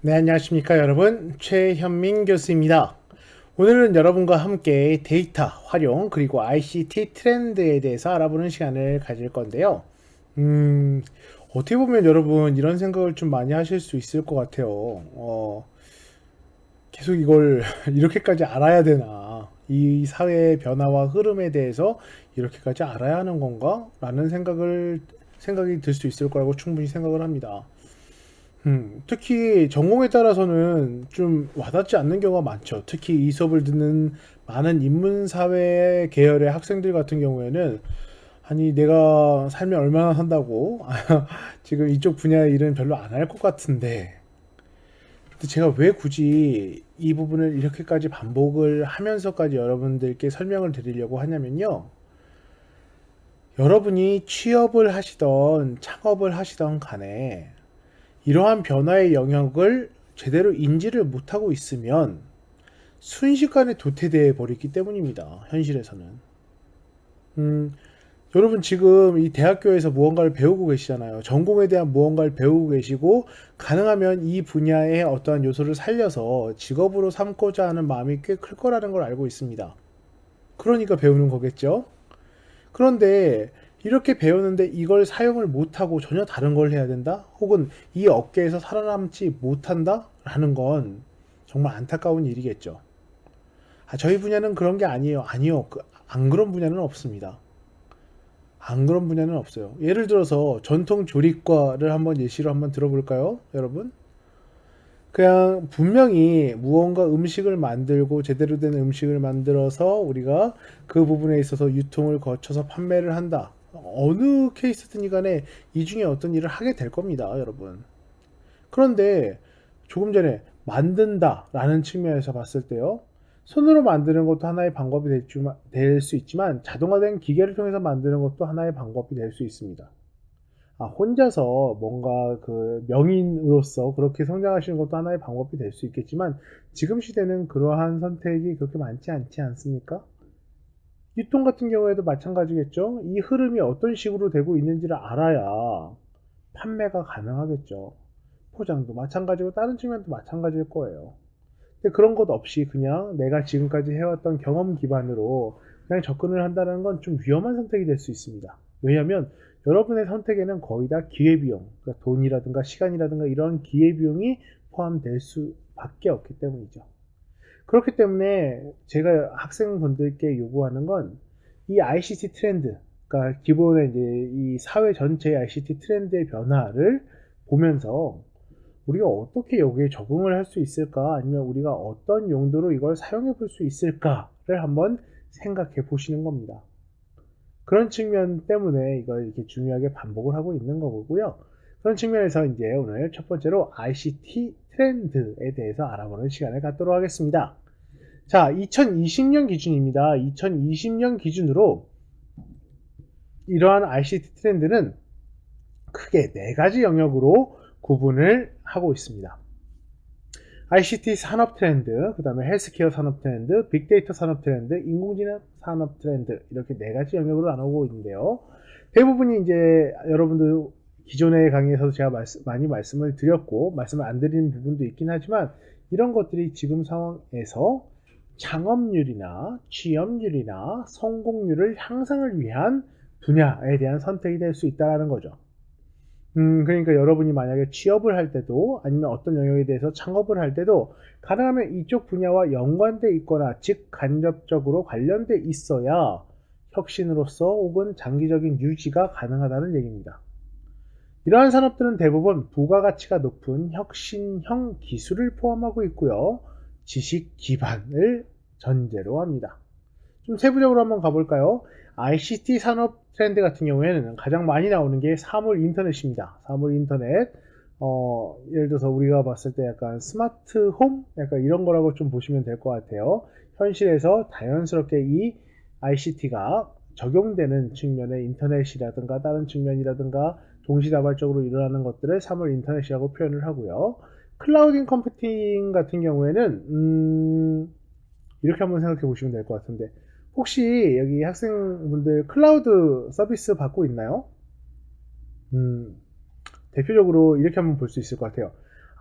네, 안녕하십니까 여러분. 최현민 교수입니다. 오늘은 여러분과 함께 데이터 활용 그리고 ICT 트렌드에 대해서 알아보는 시간을 가질 건데요. 어떻게 보면 여러분 이런 생각을 좀 많이 하실 수 있을 것 같아요. 계속 이걸 이렇게까지 알아야 되나? 이 사회의 변화와 흐름에 대해서 이렇게까지 알아야 하는 건가? 라는 생각이 들 수 있을 거라고 충분히 생각을 합니다. 특히 전공에 따라서는 좀 와닿지 않는 경우가 많죠. 특히 이 수업을 듣는 많은 인문사회 계열의 학생들 같은 경우에는 아니 내가 살면 얼마나 산다고 지금 이쪽 분야의 일은 별로 안 할 것 같은데 근데 제가 왜 굳이 이 부분을 이렇게까지 반복을 하면서까지 여러분들께 설명을 드리려고 하냐면요. 여러분이 취업을 하시던 창업을 하시던 간에 이러한 변화의 영역을 제대로 인지를 못하고 있으면 순식간에 도태되어 버리기 때문입니다. 현실에서는. 음, 여러분 지금 이 대학교에서 무언가를 배우고 계시잖아요. 전공에 대한 무언가를 배우고 계시고 가능하면 이 분야의 어떠한 요소를 살려서 직업으로 삼고자 하는 마음이 꽤 클 거라는 걸 알고 있습니다. 그러니까 배우는 거겠죠. 그런데 이렇게 배우는데 이걸 사용을 못하고 전혀 다른 걸 해야 된다? 혹은 이 업계에서 살아남지 못한다? 라는 건 정말 안타까운 일이겠죠. 저희 분야는 그런 게 아니에요. 아니요. 안 그런 분야는 없습니다. 안 그런 분야는 없어요. 예를 들어서 전통 조리과를 한번 예시로 한번 들어볼까요? 여러분? 그냥 분명히 무언가 음식을 만들고 제대로 된 음식을 만들어서 우리가 그 부분에 있어서 유통을 거쳐서 판매를 한다. 어느 케이스든지 간에 이 중에 어떤 일을 하게 될 겁니다, 여러분. 그런데 조금 전에 만든다라는 측면에서 봤을 때요. 손으로 만드는 것도 하나의 방법이 될 수 있지만 자동화된 기계를 통해서 만드는 것도 하나의 방법이 될 수 있습니다. 혼자서 뭔가 그 명인으로서 그렇게 성장하시는 것도 하나의 방법이 될 수 있겠지만 지금 시대는 그러한 선택이 그렇게 많지 않지 않습니까? 유통 같은 경우에도 마찬가지겠죠. 이 흐름이 어떤 식으로 되고 있는지를 알아야 판매가 가능하겠죠. 포장도 마찬가지고 다른 측면도 마찬가지일 거예요. 근데 그런 것 없이 그냥 내가 지금까지 해왔던 경험 기반으로 그냥 접근을 한다는 건 좀 위험한 선택이 될 수 있습니다. 왜냐하면 여러분의 선택에는 거의 다 기회비용, 그러니까 돈이라든가 시간이라든가 이런 기회비용이 포함될 수밖에 없기 때문이죠. 그렇기 때문에 제가 학생분들께 요구하는 건 이 ICT 트렌드, 그러니까 기본의 이제 이 사회 전체의 ICT 트렌드의 변화를 보면서 우리가 어떻게 여기에 적응을 할 수 있을까? 아니면 우리가 어떤 용도로 이걸 사용해 볼 수 있을까를 한번 생각해 보시는 겁니다. 그런 측면 때문에 이걸 이렇게 중요하게 반복을 하고 있는 거고요. 그런 측면에서 이제 오늘 첫 번째로 ICT 트렌드에 대해서 알아보는 시간을 갖도록 하겠습니다. 자, 2020년 기준입니다. 2020년 기준으로 이러한 ICT 트렌드는 크게 네 가지 영역으로 구분을 하고 있습니다. ICT 산업 트렌드, 그 다음에 헬스케어 산업 트렌드, 빅데이터 산업 트렌드, 인공지능 산업 트렌드 이렇게 네 가지 영역으로 나누고 있는데요. 대부분이 이제 여러분들 기존의 강의에서도 제가 많이 말씀을 드렸고 말씀을 안 드리는 부분도 있긴 하지만 이런 것들이 지금 상황에서 창업률이나 취업률이나 성공률을 향상을 위한 분야에 대한 선택이 될 수 있다는 거죠. 그러니까 여러분이 만약에 취업을 할 때도 아니면 어떤 영역에 대해서 창업을 할 때도 가능하면 이쪽 분야와 연관돼 있거나 즉 간접적으로 관련돼 있어야 혁신으로서 혹은 장기적인 유지가 가능하다는 얘기입니다. 이러한 산업들은 대부분 부가가치가 높은 혁신형 기술을 포함하고 있고요. 지식 기반을 전제로 합니다. 좀 세부적으로 한번 가볼까요? ICT 산업 트렌드 같은 경우에는 가장 많이 나오는 게 사물 인터넷입니다. 사물 인터넷. 예를 들어서 우리가 봤을 때 약간 스마트 홈? 약간 이런 거라고 좀 보시면 될 것 같아요. 현실에서 자연스럽게 이 ICT가 적용되는 측면의 인터넷이라든가 다른 측면이라든가 동시다발적으로 일어나는 것들을 사물 인터넷이라고 표현을 하고요. 클라우딩 컴퓨팅 같은 경우에는 이렇게 한번 생각해 보시면 될 것 같은데 혹시 여기 학생분들 클라우드 서비스 받고 있나요? 음, 대표적으로 이렇게 한번 볼 수 있을 것 같아요.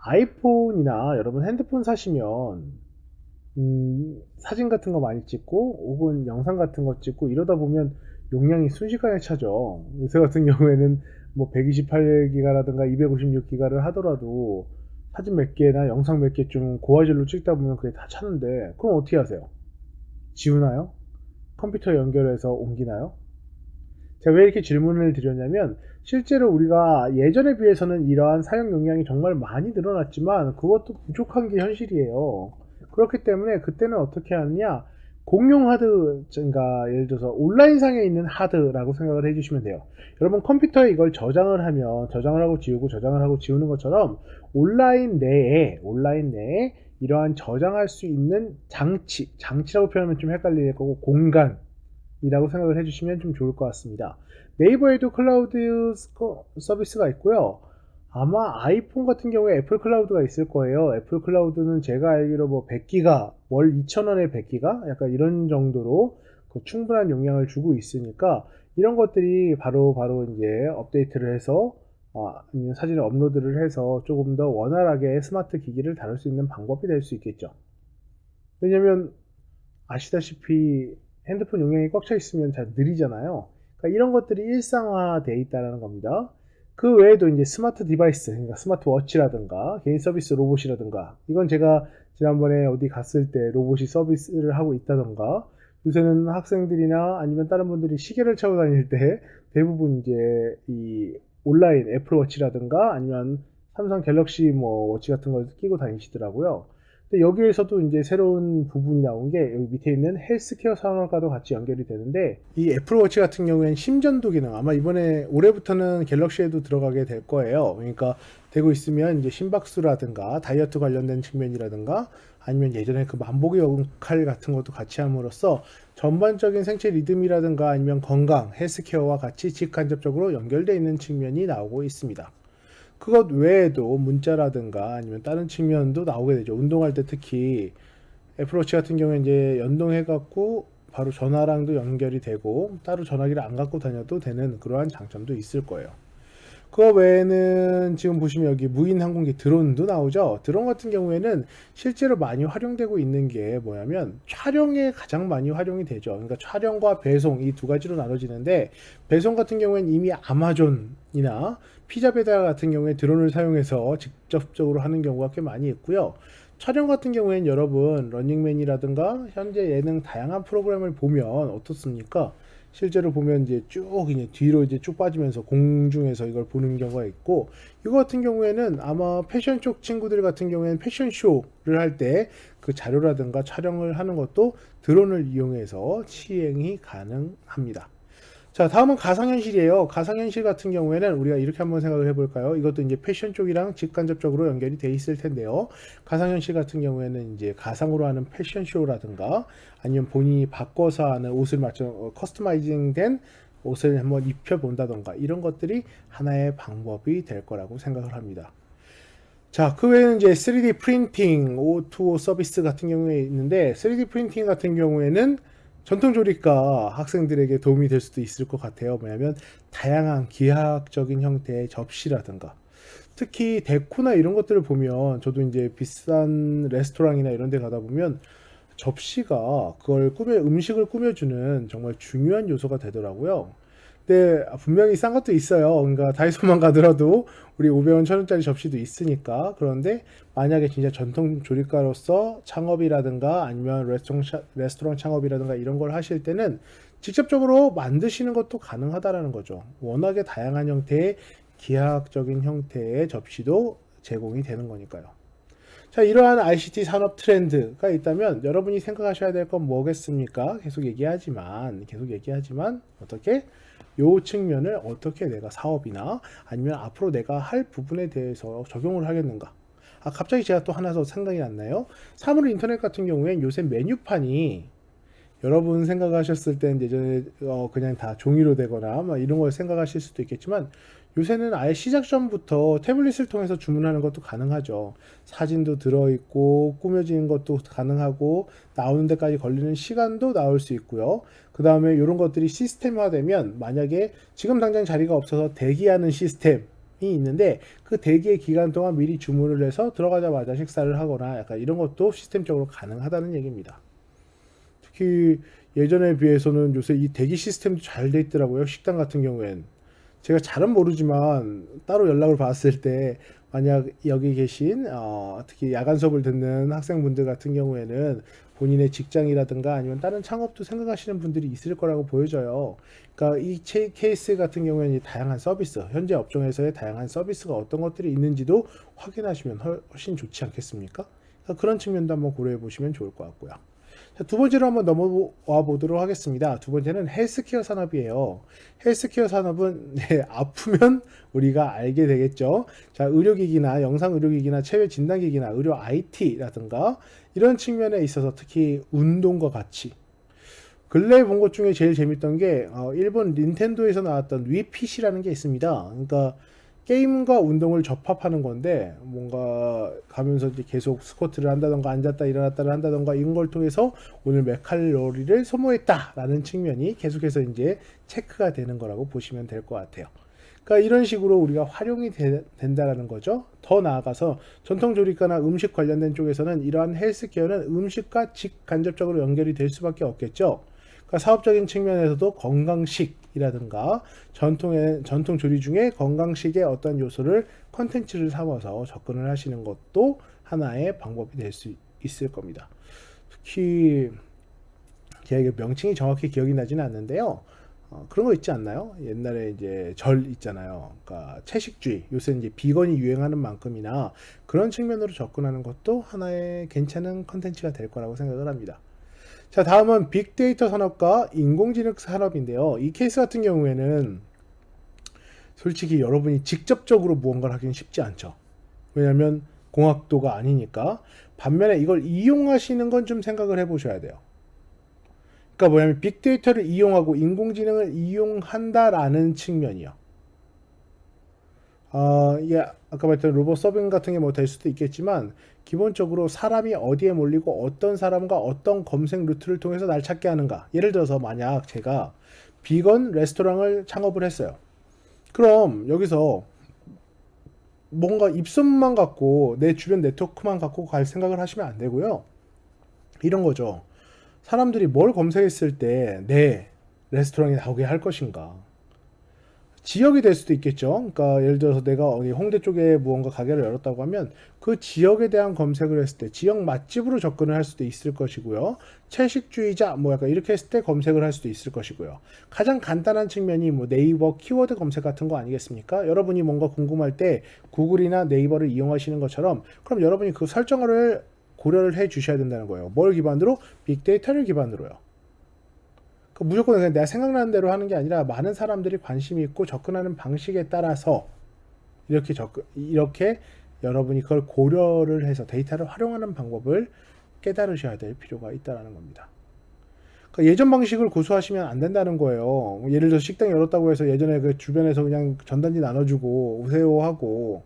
아이폰이나 여러분 핸드폰 사시면 사진 같은 거 많이 찍고 혹은 영상 같은 거 찍고 이러다 보면 용량이 순식간에 차죠. 요새 같은 경우에는 뭐 128기가라든가 256기가를 하더라도 사진 몇 개나 영상 몇 개 좀 고화질로 찍다 보면 그게 다 차는데, 그럼 어떻게 하세요? 지우나요? 컴퓨터 연결해서 옮기나요? 제가 왜 이렇게 질문을 드렸냐면, 실제로 우리가 예전에 비해서는 이러한 사용 용량이 정말 많이 늘어났지만 그것도 부족한 게 현실이에요. 그렇기 때문에 그때는 어떻게 하느냐, 공용 하드, 그러니까 예를 들어서 온라인상에 있는 하드라고 생각을 해주시면 돼요. 여러분 컴퓨터에 이걸 저장을 하면 저장을 하고 지우고 저장을 하고 지우는 것처럼 온라인 내에 이러한 저장할 수 있는 장치라고 표현하면 좀 헷갈릴 거고, 공간이라고 생각을 해주시면 좀 좋을 것 같습니다. 네이버에도 클라우드 서비스가 있고요. 아마 아이폰 같은 경우에 애플 클라우드가 있을 거예요. 애플 클라우드는 제가 알기로 뭐 100기가, 월 2,000원에 100기가? 약간 이런 정도로 그 충분한 용량을 주고 있으니까 이런 것들이 바로 이제 업데이트를 해서 아니면 사진을 업로드를 해서 조금 더 원활하게 스마트 기기를 다룰 수 있는 방법이 될 수 있겠죠. 왜냐면 아시다시피 핸드폰 용량이 꽉 차 있으면 잘 느리잖아요. 그러니까 이런 것들이 일상화되어 있다는 겁니다. 그 외에도 이제 스마트 디바이스, 그러니까 스마트워치라든가 개인 서비스 로봇이라든가, 이건 제가 지난번에 어디 갔을 때 로봇이 서비스를 하고 있다던가, 요새는 학생들이나 아니면 다른 분들이 시계를 차고 다닐 때 대부분 이제 이 온라인 애플워치라든가 아니면 삼성 갤럭시 뭐 워치 같은 걸 끼고 다니시더라고요. 근데 여기에서도 이제 새로운 부분이 나온 게 여기 밑에 있는 헬스케어 산업과도 같이 연결이 되는데, 이 애플워치 같은 경우에는 심전도 기능, 아마 이번에 올해부터는 갤럭시에도 들어가게 될 거예요. 그러니까 되고 있으면 이제 심박수라든가 다이어트 관련된 측면이라든가 아니면 예전에 그 만보기 역할 같은 것도 같이 함으로써 전반적인 생체 리듬이라든가 아니면 건강, 헬스케어와 같이 직간접적으로 연결되어 있는 측면이 나오고 있습니다. 그것 외에도 문자라든가 아니면 다른 측면도 나오게 되죠. 운동할 때 특히 애플워치 같은 경우에 이제 연동해갖고 바로 전화랑도 연결이 되고 따로 전화기를 안 갖고 다녀도 되는 그러한 장점도 있을 거예요. 그거 외에는 지금 보시면 여기 무인 항공기 드론도 나오죠. 드론 같은 경우에는 실제로 많이 활용되고 있는 게 뭐냐면 촬영에 가장 많이 활용이 되죠. 그러니까 촬영과 배송 이 두 가지로 나눠지는데, 배송 같은 경우에는 이미 아마존이나 피자 배달 같은 경우에 드론을 사용해서 직접적으로 하는 경우가 꽤 많이 있고요. 촬영 같은 경우에는 여러분 런닝맨이라든가 현재 예능 다양한 프로그램을 보면 어떻습니까? 실제로 보면 이제 쭉 이제 뒤로 이제 쭉 빠지면서 공중에서 이걸 보는 경우가 있고, 이거 같은 경우에는 아마 패션 쪽 친구들 같은 경우에는 패션쇼를 할 때 그 자료라든가 촬영을 하는 것도 드론을 이용해서 시행이 가능합니다. 자, 다음은 가상현실이에요. 가상현실 같은 경우에는 우리가 이렇게 한번 생각을 해볼까요? 이것도 이제 패션 쪽이랑 직간접적으로 연결이 돼 있을 텐데요. 가상현실 같은 경우에는 이제 가상으로 하는 패션쇼라든가 아니면 본인이 바꿔서 하는 옷을 맞춰 커스터마이징 된 옷을 한번 입혀본다던가, 이런 것들이 하나의 방법이 될 거라고 생각을 합니다. 자, 그 외에는 이제 3D 프린팅, O2O 서비스 같은 경우에 있는데, 3D 프린팅 같은 경우에는 전통 조립가 학생들에게 도움이 될 수도 있을 것 같아요. 뭐냐면 다양한 기하학적인 형태의 접시라든가, 특히 데코나 이런 것들을 보면 저도 이제 비싼 레스토랑이나 이런 데 가다 보면 접시가 그걸 음식을 꾸며주는 정말 중요한 요소가 되더라고요. 근데 분명히 싼 것도 있어요. 그러니까 다이소만 가더라도 우리 500원, 1000원짜리 접시도 있으니까. 그런데 만약에 진짜 전통 조립가로서 창업이라든가 아니면 레스토랑 창업이라든가 이런 걸 하실 때는 직접적으로 만드시는 것도 가능하다라는 거죠. 워낙에 다양한 형태의 기하학적인 형태의 접시도 제공이 되는 거니까요. 자, 이러한 ICT 산업 트렌드가 있다면 여러분이 생각하셔야 될 건 뭐겠습니까? 계속 얘기하지만 어떻게 요 측면을 어떻게 내가 사업이나 아니면 앞으로 내가 할 부분에 대해서 적용을 하겠는가. 갑자기 제가 또 하나 더 생각이 났나요? 사물 인터넷 같은 경우엔 요새 메뉴판이, 여러분 생각하셨을 땐 예전에 그냥 다 종이로 되거나 막 이런 걸 생각하실 수도 있겠지만, 요새는 아예 시작 전부터 태블릿을 통해서 주문하는 것도 가능하죠. 사진도 들어있고 꾸며지는 것도 가능하고 나오는 데까지 걸리는 시간도 나올 수 있고요. 그 다음에 이런 것들이 시스템화되면 만약에 지금 당장 자리가 없어서 대기하는 시스템, 있는데 그 대기의 기간 동안 미리 주문을 해서 들어가자마자 식사를 하거나 약간 이런 것도 시스템적으로 가능하다는 얘기입니다. 특히 예전에 비해서는 요새 이 대기 시스템도 잘 돼 있더라고요. 식당 같은 경우엔 제가 잘은 모르지만 따로 연락을 받았을 때 만약 여기 계신 특히 야간 수업을 듣는 학생분들 같은 경우에는 본인의 직장이라든가 아니면 다른 창업도 생각하시는 분들이 있을 거라고 보여져요. 그러니까 이 케이스 같은 경우에는 다양한 서비스, 현재 업종에서의 다양한 서비스가 어떤 것들이 있는지도 확인하시면 훨씬 좋지 않겠습니까? 그러니까 그런 측면도 한번 고려해 보시면 좋을 것 같고요. 자, 두 번째로 한번 넘어와 보도록 하겠습니다. 두 번째는 헬스케어 산업이에요. 헬스케어 산업은 네, 아프면 우리가 알게 되겠죠. 자, 의료기기나 영상의료기기나 체외진단기기나 의료 IT라든가 이런 측면에 있어서 특히 운동과 같이 근래에 본 것 중에 제일 재밌던 게 일본 닌텐도에서 나왔던 위핏이라는 게 있습니다. 그러니까 게임과 운동을 접합하는 건데 뭔가 가면서 이제 계속 스쿼트를 한다던가 앉았다 일어났다를 한다던가 이런 걸 통해서 오늘 몇 칼로리를 소모했다라는 측면이 계속해서 이제 체크가 되는 거라고 보시면 될 것 같아요. 그러니까 이런 식으로 우리가 활용이 된다라는 거죠. 더 나아가서 전통조리과나 음식 관련된 쪽에서는 이러한 헬스케어는 음식과 직간접적으로 연결이 될 수밖에 없겠죠. 그러니까 사업적인 측면에서도 건강식이라든가 전통 조리 중에 건강식의 어떤 요소를 컨텐츠를 삼아서 접근을 하시는 것도 하나의 방법이 될 수 있을 겁니다. 특히 제가 명칭이 정확히 기억이 나지는 않는데요. 그런 거 있지 않나요? 옛날에 이제 절 있잖아요. 그러니까 채식주의, 요새 이제 비건이 유행하는 만큼이나 그런 측면으로 접근하는 것도 하나의 괜찮은 컨텐츠가 될 거라고 생각을 합니다. 자, 다음은 빅데이터 산업과 인공지능 산업인데요. 이 케이스 같은 경우에는 솔직히 여러분이 직접적으로 무언가를 하기는 쉽지 않죠. 왜냐하면 공학도가 아니니까. 반면에 이걸 이용하시는 건 좀 생각을 해보셔야 돼요. 그러니까 뭐냐면 빅데이터를 이용하고 인공지능을 이용한다라는 측면이요. 이게 아까 말했던 로봇 서빙 같은 게 뭐 될 수도 있겠지만 기본적으로 사람이 어디에 몰리고 어떤 사람과 어떤 검색 루트를 통해서 날 찾게 하는가. 예를 들어서 만약 제가 비건 레스토랑을 창업을 했어요. 그럼 여기서 뭔가 입소문만 갖고 내 주변 네트워크만 갖고 갈 생각을 하시면 안 되고요. 이런 거죠. 사람들이 뭘 검색했을 때 내 레스토랑이 나오게 할 것인가. 지역이 될 수도 있겠죠. 그러니까 예를 들어서 내가 어디 홍대 쪽에 무언가 가게를 열었다고 하면 그 지역에 대한 검색을 했을 때 지역 맛집으로 접근을 할 수도 있을 것이고요. 채식주의자 뭐 약간 이렇게 했을 때 검색을 할 수도 있을 것이고요. 가장 간단한 측면이 뭐 네이버 키워드 검색 같은 거 아니겠습니까? 여러분이 뭔가 궁금할 때 구글이나 네이버를 이용하시는 것처럼 그럼 여러분이 그 설정을 고려를 해 주셔야 된다는 거예요. 뭘 기반으로? 빅데이터를 기반으로요. 무조건 그냥 내가 생각나는 대로 하는 게 아니라 많은 사람들이 관심이 있고 접근하는 방식에 따라서 이렇게 여러분이 그걸 고려를 해서 데이터를 활용하는 방법을 깨달으셔야 될 필요가 있다는 겁니다. 그러니까 예전 방식을 고수하시면 안 된다는 거예요. 예를 들어 식당 열었다고 해서 예전에 그 주변에서 그냥 전단지 나눠주고 오세요 하고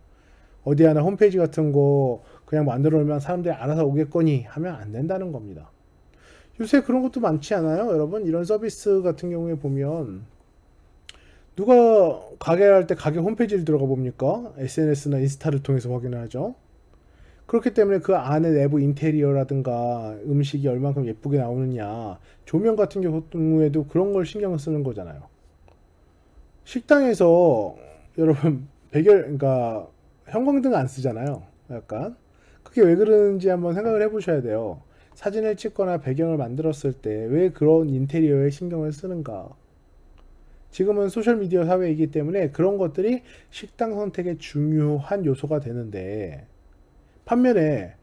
어디 하나 홈페이지 같은 거 그냥 만들어 놓으면 사람들이 알아서 오겠거니 하면 안 된다는 겁니다. 요새 그런 것도 많지 않아요? 여러분 이런 서비스 같은 경우에 보면 누가 가게 할 때 가게 홈페이지를 들어가 봅니까? SNS나 인스타를 통해서 확인을 하죠. 그렇기 때문에 그 안에 내부 인테리어라든가 음식이 얼만큼 예쁘게 나오느냐 조명 같은 경우에도 그런 걸 신경을 쓰는 거잖아요. 식당에서 여러분 그러니까 형광등 안 쓰잖아요. 약간 그게 왜 그러는지 한번 생각을 해보셔야 돼요. 사진을 찍거나 배경을 만들었을 때 왜 그런 인테리어에 신경을 쓰는가? 지금은 소셜미디어 사회이기 때문에 그런 것들이 식당 선택의 중요한 요소가 되는데 반면에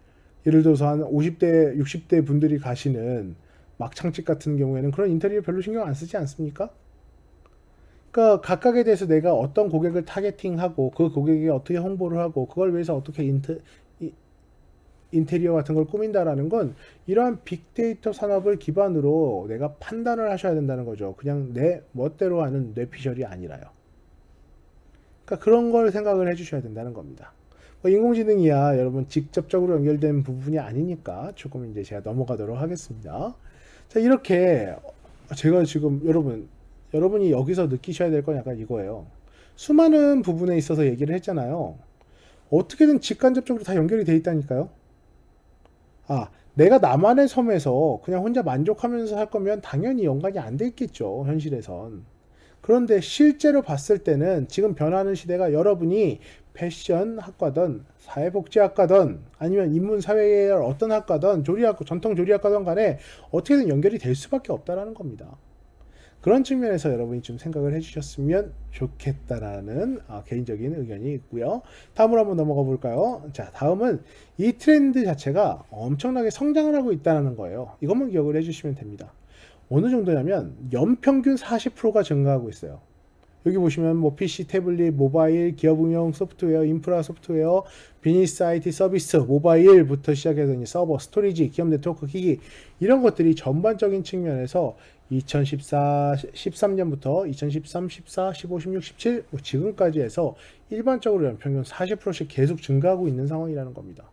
예를 들어서 한 50대, 60대 분들이 가시는 막창집 같은 경우에는 그런 인테리어 별로 신경 안 쓰지 않습니까? 그러니까 각각에 대해서 내가 어떤 고객을 타겟팅하고 그 고객에게 어떻게 홍보를 하고 그걸 위해서 어떻게 인테리어 같은 걸 꾸민다라는 건 이러한 빅데이터 산업을 기반으로 내가 판단을 하셔야 된다는 거죠. 그냥 내 멋대로 하는 뇌피셜이 아니라요. 그러니까 그런 걸 생각을 해주셔야 된다는 겁니다. 인공지능이야 여러분 직접적으로 연결된 부분이 아니니까 조금 이제 제가 넘어가도록 하겠습니다. 자 이렇게 제가 지금 여러분이 여기서 느끼셔야 될 건 약간 이거예요. 수많은 부분에 있어서 얘기를 했잖아요. 어떻게든 직간접적으로 다 연결이 돼 있다니까요. 아, 내가 나만의 섬에서 그냥 혼자 만족하면서 할 거면 당연히 연관이 안 돼 있겠죠, 현실에선. 그런데 실제로 봤을 때는 지금 변하는 시대가 여러분이 패션 학과든 사회복지학과든 아니면 인문사회의 어떤 학과든 조리학과, 전통 조리학과든 간에 어떻게든 연결이 될 수밖에 없다라는 겁니다. 그런 측면에서 여러분이 좀 생각을 해주셨으면 좋겠다라는 개인적인 의견이 있고요. 다음으로 한번 넘어가 볼까요? 자, 다음은 이 트렌드 자체가 엄청나게 성장을 하고 있다는 거예요. 이것만 기억을 해주시면 됩니다. 어느 정도냐면 연평균 40%가 증가하고 있어요. 여기 보시면 뭐 PC, 태블릿, 모바일, 기업 응용 소프트웨어, 인프라 소프트웨어, 비즈니스 IT 서비스, 모바일부터 시작해서 이제 서버, 스토리지, 기업 네트워크 기기 이런 것들이 전반적인 측면에서 2014, 13년부터 2013, 14, 15, 16, 17 지금까지 해서 일반적으로 연평균 40%씩 계속 증가하고 있는 상황이라는 겁니다.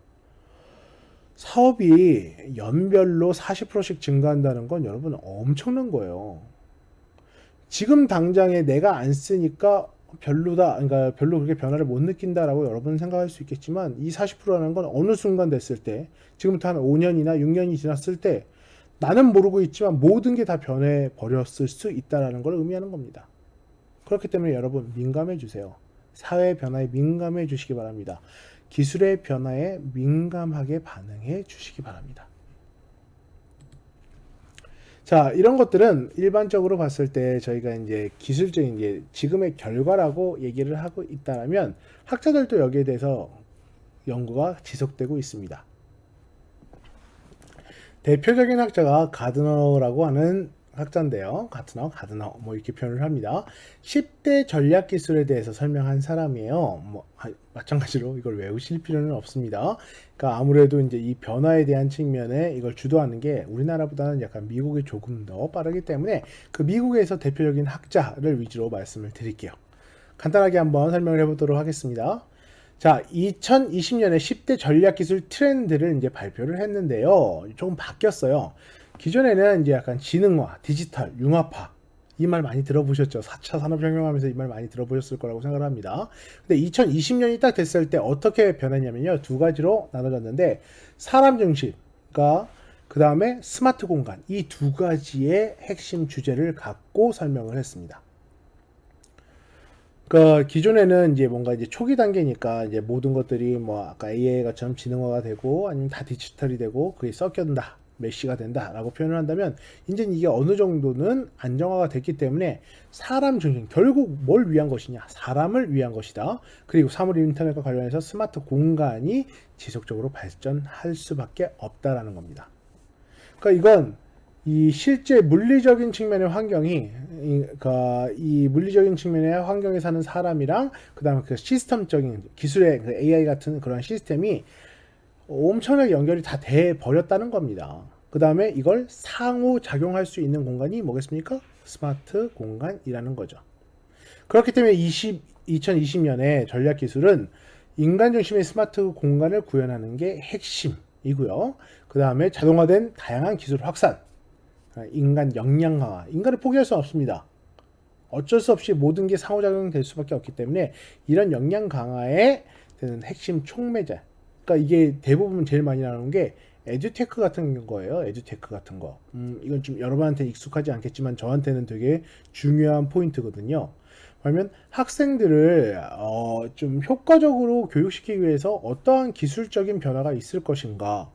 사업이 연별로 40%씩 증가한다는 건 여러분 엄청난 거예요. 지금 당장에 내가 안 쓰니까 별로다, 그러니까 별로 그렇게 변화를 못 느낀다라고 여러분은 생각할 수 있겠지만 이 40%라는 건 어느 순간 됐을 때, 지금부터 한 5년이나 6년이 지났을 때 나는 모르고 있지만 모든 게 다 변해 버렸을 수 있다라는 걸 의미하는 겁니다. 그렇기 때문에 여러분 민감해 주세요. 사회 변화에 민감해 주시기 바랍니다. 기술의 변화에 민감하게 반응해 주시기 바랍니다. 자, 이런 것들은 일반적으로 봤을 때 저희가 이제 기술적인 이제 지금의 결과라고 얘기를 하고 있다면 학자들도 여기에 대해서 연구가 지속되고 있습니다. 대표적인 학자가 가드너라고 하는 학자인데요. 가드너 뭐 이렇게 표현을 합니다. 10대 전략 기술에 대해서 설명한 사람이에요. 뭐 마찬가지로 이걸 외우실 필요는 없습니다. 그러니까 아무래도 이제 이 변화에 대한 측면에 이걸 주도하는 게 우리나라보다는 약간 미국이 조금 더 빠르기 때문에 그 미국에서 대표적인 학자를 위주로 말씀을 드릴게요. 간단하게 한번 설명을 해보도록 하겠습니다. 자, 2020년에 10대 전략기술 트렌드를 이제 발표를 했는데요. 조금 바뀌었어요. 기존에는 이제 약간 지능화, 디지털, 융합화 이 말 많이 들어보셨죠? 4차 산업혁명 하면서 이 말 많이 들어보셨을 거라고 생각을 합니다. 근데 2020년이 딱 됐을 때 어떻게 변했냐면요. 두 가지로 나눠졌는데 사람 중심과 그 다음에 스마트 공간 이 두 가지의 핵심 주제를 갖고 설명을 했습니다. 그 기존에는 이제 뭔가 이제 초기 단계니까 이제 모든 것들이 뭐 아까 AI가처럼 지능화가 되고 아니면 다 디지털이 되고 그게 섞여든다 메시가 된다라고 표현을 한다면 이제 이게 어느 정도는 안정화가 됐기 때문에 사람 중심 결국 뭘 위한 것이냐 사람을 위한 것이다. 그리고 사물 인터넷과 관련해서 스마트 공간이 지속적으로 발전할 수밖에 없다라는 겁니다. 그러니까 이건 이 실제 물리적인 측면의 환경이 이 물리적인 측면의 환경에 사는 사람이랑 그다음에 그 시스템적인 기술의 그 AI 같은 그런 시스템이 엄청나게 연결이 다 돼 버렸다는 겁니다. 그 다음에 이걸 상호 작용할 수 있는 공간이 뭐겠습니까? 스마트 공간이라는 거죠. 그렇기 때문에 2020년에 전략 기술은 인간 중심의 스마트 공간을 구현하는 게 핵심이고요. 그 다음에 자동화된 다양한 기술 확산, 인간 역량 강화, 인간을 포기할 수 없습니다. 어쩔 수 없이 모든 게 상호작용될 수밖에 없기 때문에 이런 역량 강화에 되는 핵심 촉매자. 그러니까 이게 대부분 제일 많이 나오는 게 에듀테크 같은 거예요. 에듀테크 같은 거. 이건 좀 여러분한테 익숙하지 않겠지만 저한테는 되게 중요한 포인트거든요. 왜냐면 학생들을 좀 효과적으로 교육시키기 위해서 어떠한 기술적인 변화가 있을 것인가.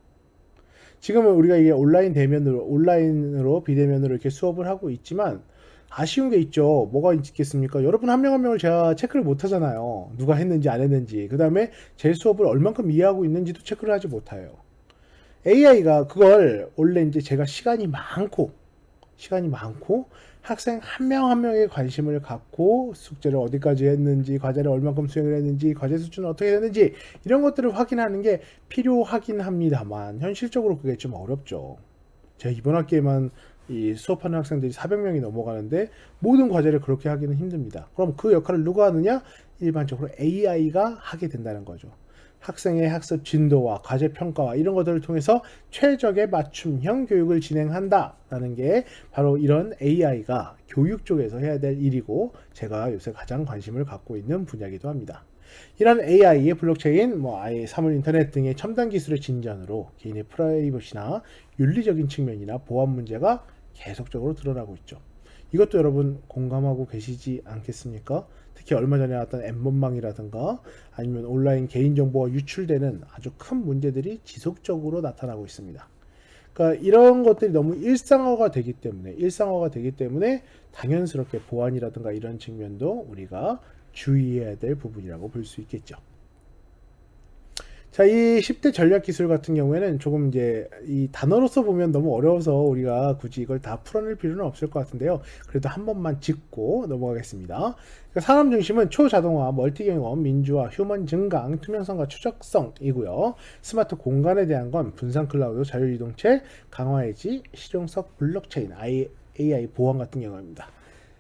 지금은 우리가 이게 온라인으로 비대면으로 이렇게 수업을 하고 있지만 아쉬운 게 있죠. 뭐가 있겠습니까? 여러분 한 명 한 명을 제가 체크를 못 하잖아요. 누가 했는지 안 했는지. 그 다음에 제 수업을 얼만큼 이해하고 있는지도 체크를 하지 못해요. AI가 그걸 원래 이제 제가 시간이 많고 학생 한 명 한 명의 관심을 갖고 숙제를 어디까지 했는지, 과제를 얼만큼 수행을 했는지, 과제 수준은 어떻게 됐는지 이런 것들을 확인하는 게 필요하긴 합니다만 현실적으로 그게 좀 어렵죠. 제가 이번 학기에만 이 수업하는 학생들이 400명이 넘어가는데 모든 과제를 그렇게 하기는 힘듭니다. 그럼 그 역할을 누가 하느냐? 일반적으로 AI가 하게 된다는 거죠. 학생의 학습 진도와 과제 평가와 이런 것들을 통해서 최적의 맞춤형 교육을 진행한다라는 게 바로 이런 AI가 교육 쪽에서 해야 될 일이고 제가 요새 가장 관심을 갖고 있는 분야이기도 합니다. 이런 AI의 블록체인, 아예 사물 인터넷 등의 첨단 기술의 진전으로 개인의 프라이버시나 윤리적인 측면이나 보안 문제가 계속적으로 드러나고 있죠. 이것도 여러분 공감하고 계시지 않겠습니까? 특히 얼마 전에 나왔던 엠번망이라든가 아니면 온라인 개인정보가 유출되는 아주 큰 문제들이 지속적으로 나타나고 있습니다. 그러니까 이런 것들이 너무 일상화가 되기 때문에 당연스럽게 보안이라든가 이런 측면도 우리가 주의해야 될 부분이라고 볼 수 있겠죠. 자, 이 10대 전략 기술 같은 경우에는 조금 이제 이 단어로서 보면 너무 어려워서 우리가 굳이 이걸 다 풀어낼 필요는 없을 것 같은데요. 그래도 한 번만 짚고 넘어가겠습니다. 그러니까 산업 중심은 초자동화, 멀티 경험, 민주화, 휴먼 증강, 투명성과 추적성이고요. 스마트 공간에 대한 건 분산 클라우드, 자율이동체, 강화해지, 실용적 블록체인, AI 보안 같은 경우입니다.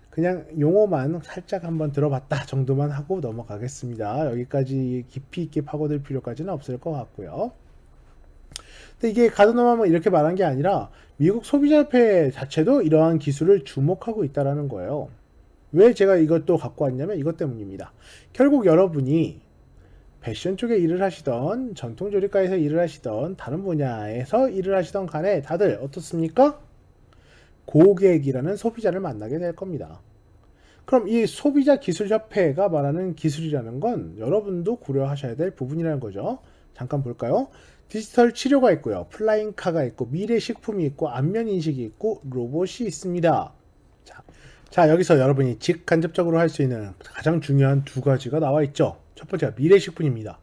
그냥 용어만 살짝 한번 들어봤다 정도만 하고 넘어가겠습니다. 여기까지 깊이 있게 파고들 필요까지는 없을 것 같고요. 근데 이게 가드넘하면 이렇게 말한 게 아니라 미국 소비자협회 자체도 이러한 기술을 주목하고 있다는 거예요. 왜 제가 이것도 갖고 왔냐면 이것 때문입니다. 결국 여러분이 패션 쪽에 일을 하시던 전통조리과에서 일을 하시던 다른 분야에서 일을 하시던 간에 다들 어떻습니까? 고객이라는 소비자를 만나게 될 겁니다. 그럼 이 소비자기술협회가 말하는 기술이라는 건 여러분도 고려하셔야 될 부분이라는 거죠. 잠깐 볼까요? 디지털 치료가 있고요. 플라잉카가 있고 미래식품이 있고 안면인식이 있고 로봇이 있습니다. 자, 여기서 여러분이 직간접적으로 할 수 있는 가장 중요한 두 가지가 나와 있죠. 첫 번째가 미래식품입니다.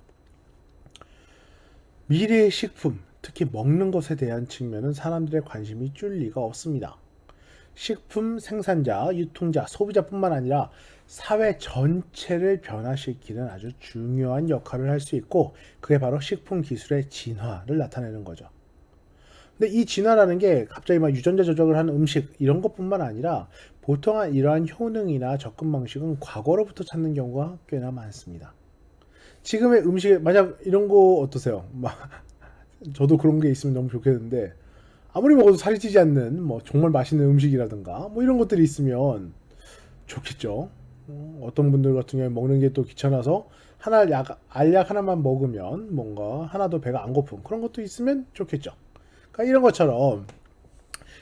미래식품, 특히 먹는 것에 대한 측면은 사람들의 관심이 줄 리가 없습니다. 식품 생산자, 유통자, 소비자뿐만 아니라 사회 전체를 변화시키는 아주 중요한 역할을 할 수 있고 그게 바로 식품 기술의 진화를 나타내는 거죠. 근데 이 진화라는 게 갑자기 막 유전자 조작을 하는 음식 이런 것뿐만 아니라 보통 이러한 효능이나 접근 방식은 과거로부터 찾는 경우가 꽤나 많습니다. 지금의 음식 만약 이런 거 어떠세요? 저도 그런 게 있으면 너무 좋겠는데 아무리 먹어도 살이 찌지 않는 정말 맛있는 음식이라든가 이런 것들이 있으면 좋겠죠. 어떤 분들 같은 경우에 먹는 게 또 귀찮아서 알약 하나만 먹으면 뭔가 하나도 배가 안 고픈 그런 것도 있으면 좋겠죠. 그러니까 이런 것처럼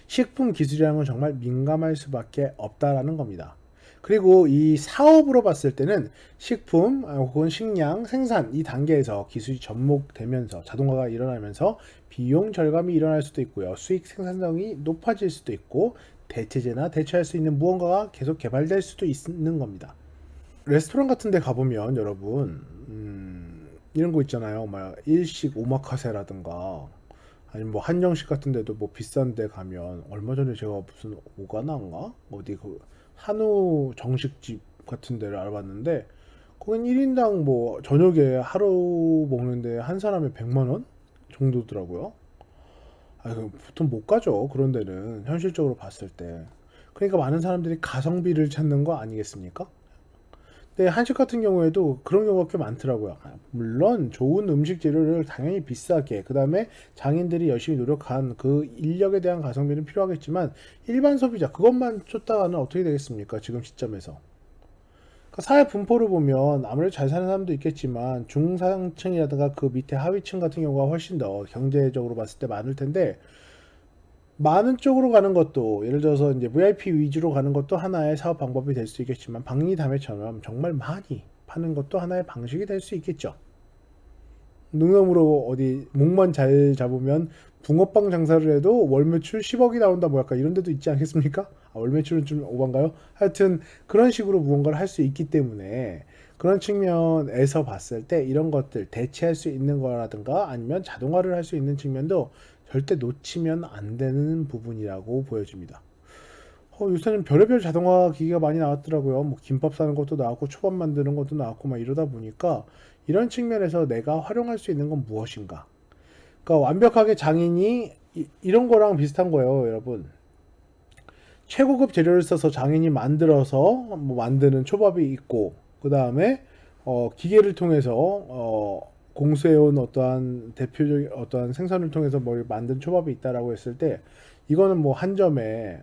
식품 기술이라는 건 정말 민감할 수밖에 없다라는 겁니다. 그리고 이 사업으로 봤을 때는 식품 혹은 식량 생산 이 단계에서 기술이 접목되면서 자동화가 일어나면서 비용 절감이 일어날 수도 있고요. 수익 생산성이 높아질 수도 있고 대체제나 대체할 수 있는 무언가가 계속 개발될 수도 있는 겁니다. 레스토랑 같은 데 가보면 여러분 이런 거 있잖아요. 일식 오마카세라든가 아니면 한정식 같은 데도 비싼 데 가면 얼마 전에 제가 무슨 오가나인가? 어디 한우 정식집 같은 데를 알아봤는데 거긴 1인당 저녁에 하루 먹는데 한 사람에 100만 원 정도더라고요. 보통 못 가죠. 그런 데는 현실적으로 봤을 때. 그러니까 많은 사람들이 가성비를 찾는 거 아니겠습니까? 근데 한식 같은 경우에도 그런 경우가 꽤 많더라고요. 물론 좋은 음식 재료를 당연히 비싸게 그 다음에 장인들이 열심히 노력한 그 인력에 대한 가성비는 필요하겠지만 일반 소비자 그것만 쫓다가는 어떻게 되겠습니까? 지금 시점에서. 그러니까 사회 분포를 보면 아무래도 잘 사는 사람도 있겠지만 중상층이라든가 그 밑에 하위층 같은 경우가 훨씬 더 경제적으로 봤을 때 많을 텐데 많은 쪽으로 가는 것도 예를 들어서 이제 VIP 위주로 가는 것도 하나의 사업 방법이 될 수 있겠지만 박리담회처럼 정말 많이 파는 것도 하나의 방식이 될 수 있겠죠. 농담으로 어디 목만 잘 잡으면 붕어빵 장사를 해도 월 매출 10억이 나온다 약간 이런 데도 있지 않겠습니까? 월 매출은 좀 오반가요? 하여튼 그런 식으로 무언가를 할 수 있기 때문에 그런 측면에서 봤을 때 이런 것들 대체할 수 있는 거라든가 아니면 자동화를 할 수 있는 측면도 절대 놓치면 안 되는 부분이라고 보여집니다. 요새는 별의별 자동화 기기가 많이 나왔더라고요. 김밥 싸는 것도 나왔고 초밥 만드는 것도 나왔고 이러다 보니까 이런 측면에서 내가 활용할 수 있는 건 무엇인가? 그러니까 완벽하게 장인이 이런 거랑 비슷한 거예요, 여러분. 최고급 재료를 써서 장인이 만들어서 만드는 초밥이 있고 그 다음에 기계를 통해서 공수해온 어떠한 대표적인 어떠한 생선을 통해서 뭘 만든 초밥이 있다라고 했을 때 이거는 뭐 한 점에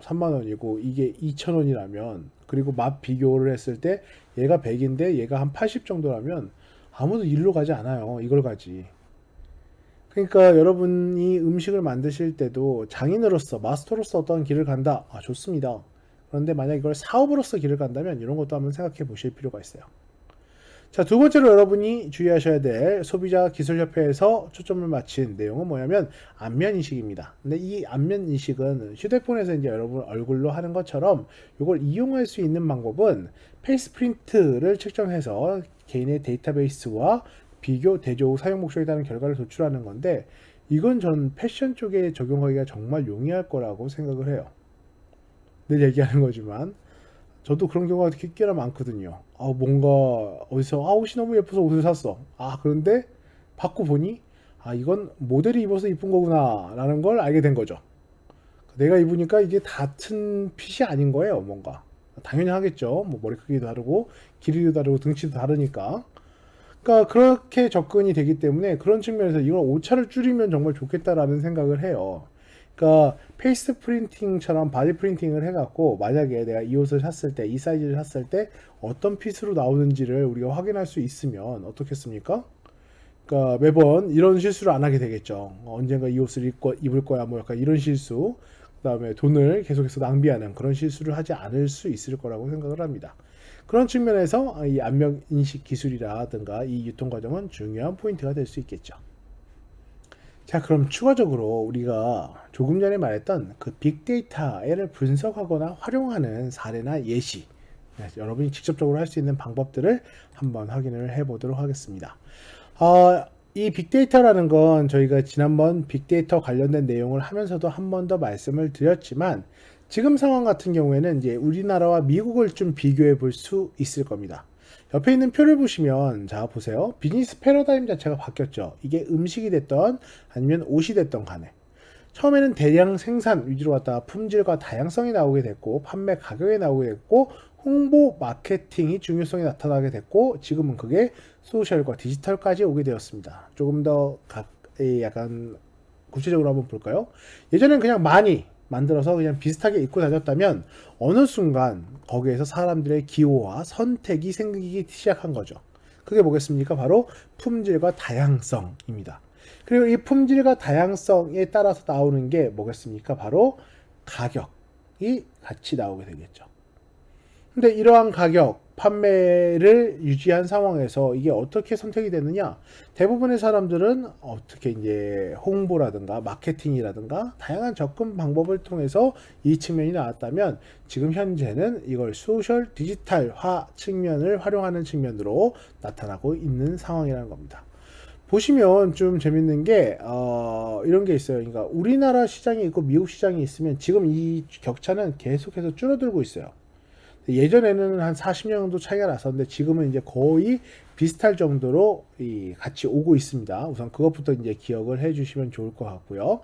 3만 원이고 이게 2천 원이라면 그리고 맛 비교를 했을 때 얘가 100인데 얘가 한 80 정도라면 아무도 일로 가지 않아요. 이걸 가지. 그러니까 여러분이 음식을 만드실 때도 장인으로서 마스터로서 어떤 길을 간다. 아, 좋습니다. 그런데 만약 이걸 사업으로서 길을 간다면 이런 것도 한번 생각해 보실 필요가 있어요. 자, 두 번째로 여러분이 주의하셔야 될 소비자 기술협회에서 초점을 맞춘 내용은 뭐냐면 안면 인식입니다. 근데 이 안면 인식은 휴대폰에서 이제 여러분 얼굴로 하는 것처럼 이걸 이용할 수 있는 방법은 페이스 프린트를 측정해서 개인의 데이터베이스와 비교, 대조, 사용 목적에 따른 결과를 도출하는 건데 이건 전 패션 쪽에 적용하기가 정말 용이할 거라고 생각을 해요. 늘 얘기하는 거지만 저도 그런 경우가 꽤나 많거든요. 아, 뭔가 어디서 옷이 너무 예뻐서 옷을 샀어. 아, 그런데 받고 보니 아, 이건 모델이 입어서 이쁜 거구나 라는 걸 알게 된 거죠. 내가 입으니까 이게 같은 핏이 아닌 거예요. 뭔가 당연히 하겠죠. 뭐 머리 크기도 다르고 길이도 다르고 등치도 다르니까. 그러니까 그렇게 접근이 되기 때문에 그런 측면에서 이걸 오차를 줄이면 정말 좋겠다라는 생각을 해요. 그러니까 페이스 프린팅처럼 바디 프린팅을 해갖고 만약에 내가 이 옷을 샀을 때 이 사이즈를 샀을 때 어떤 핏으로 나오는지를 우리가 확인할 수 있으면 어떻겠습니까? 그러니까 매번 이런 실수를 안 하게 되겠죠. 언젠가 이 옷을 입을 거야 뭐 약간 이런 실수, 그다음에 돈을 계속해서 낭비하는 그런 실수를 하지 않을 수 있을 거라고 생각을 합니다. 그런 측면에서 이 안면 인식 기술이라든가 이 유통 과정은 중요한 포인트가 될 수 있겠죠. 자, 그럼 추가적으로 우리가 조금 전에 말했던 그 빅데이터를 분석하거나 활용하는 사례나 예시, 여러분이 직접적으로 할 수 있는 방법들을 한번 확인을 해 보도록 하겠습니다. 이 빅데이터라는 건 저희가 지난번 빅데이터 관련된 내용을 하면서도 한 번 더 말씀을 드렸지만 지금 상황 같은 경우에는 이제 우리나라와 미국을 좀 비교해 볼 수 있을 겁니다. 옆에 있는 표를 보시면 자 보세요. 비즈니스 패러다임 자체가 바뀌었죠. 이게 음식이 됐던 아니면 옷이 됐던 간에 처음에는 대량 생산 위주로 갔다가 품질과 다양성이 나오게 됐고 판매 가격이 나오게 됐고 홍보 마케팅이 중요성이 나타나게 됐고 지금은 그게 소셜과 디지털까지 오게 되었습니다. 조금 더 약간 구체적으로 한번 볼까요? 예전엔 그냥 많이 만들어서 그냥 비슷하게 입고 다녔다면 어느 순간 거기에서 사람들의 기호와 선택이 생기기 시작한 거죠. 그게 뭐겠습니까? 바로 품질과 다양성입니다. 그리고 이 품질과 다양성에 따라서 나오는 게 뭐겠습니까? 바로 가격이 같이 나오게 되겠죠. 근데 이러한 가격, 판매를 유지한 상황에서 이게 어떻게 선택이 되느냐? 대부분의 사람들은 어떻게 이제 홍보라든가 마케팅이라든가 다양한 접근 방법을 통해서 이 측면이 나왔다면 지금 현재는 이걸 소셜 디지털화 측면을 활용하는 측면으로 나타나고 있는 상황이라는 겁니다. 보시면 좀 재밌는 게 이런 게 있어요. 그러니까 우리나라 시장이 있고 미국 시장이 있으면 지금 이 격차는 계속해서 줄어들고 있어요. 예전에는 한 40년 정도 차이가 났었는데 지금은 이제 거의 비슷할 정도로 같이 오고 있습니다. 우선 그것부터 이제 기억을 해 주시면 좋을 것 같고요.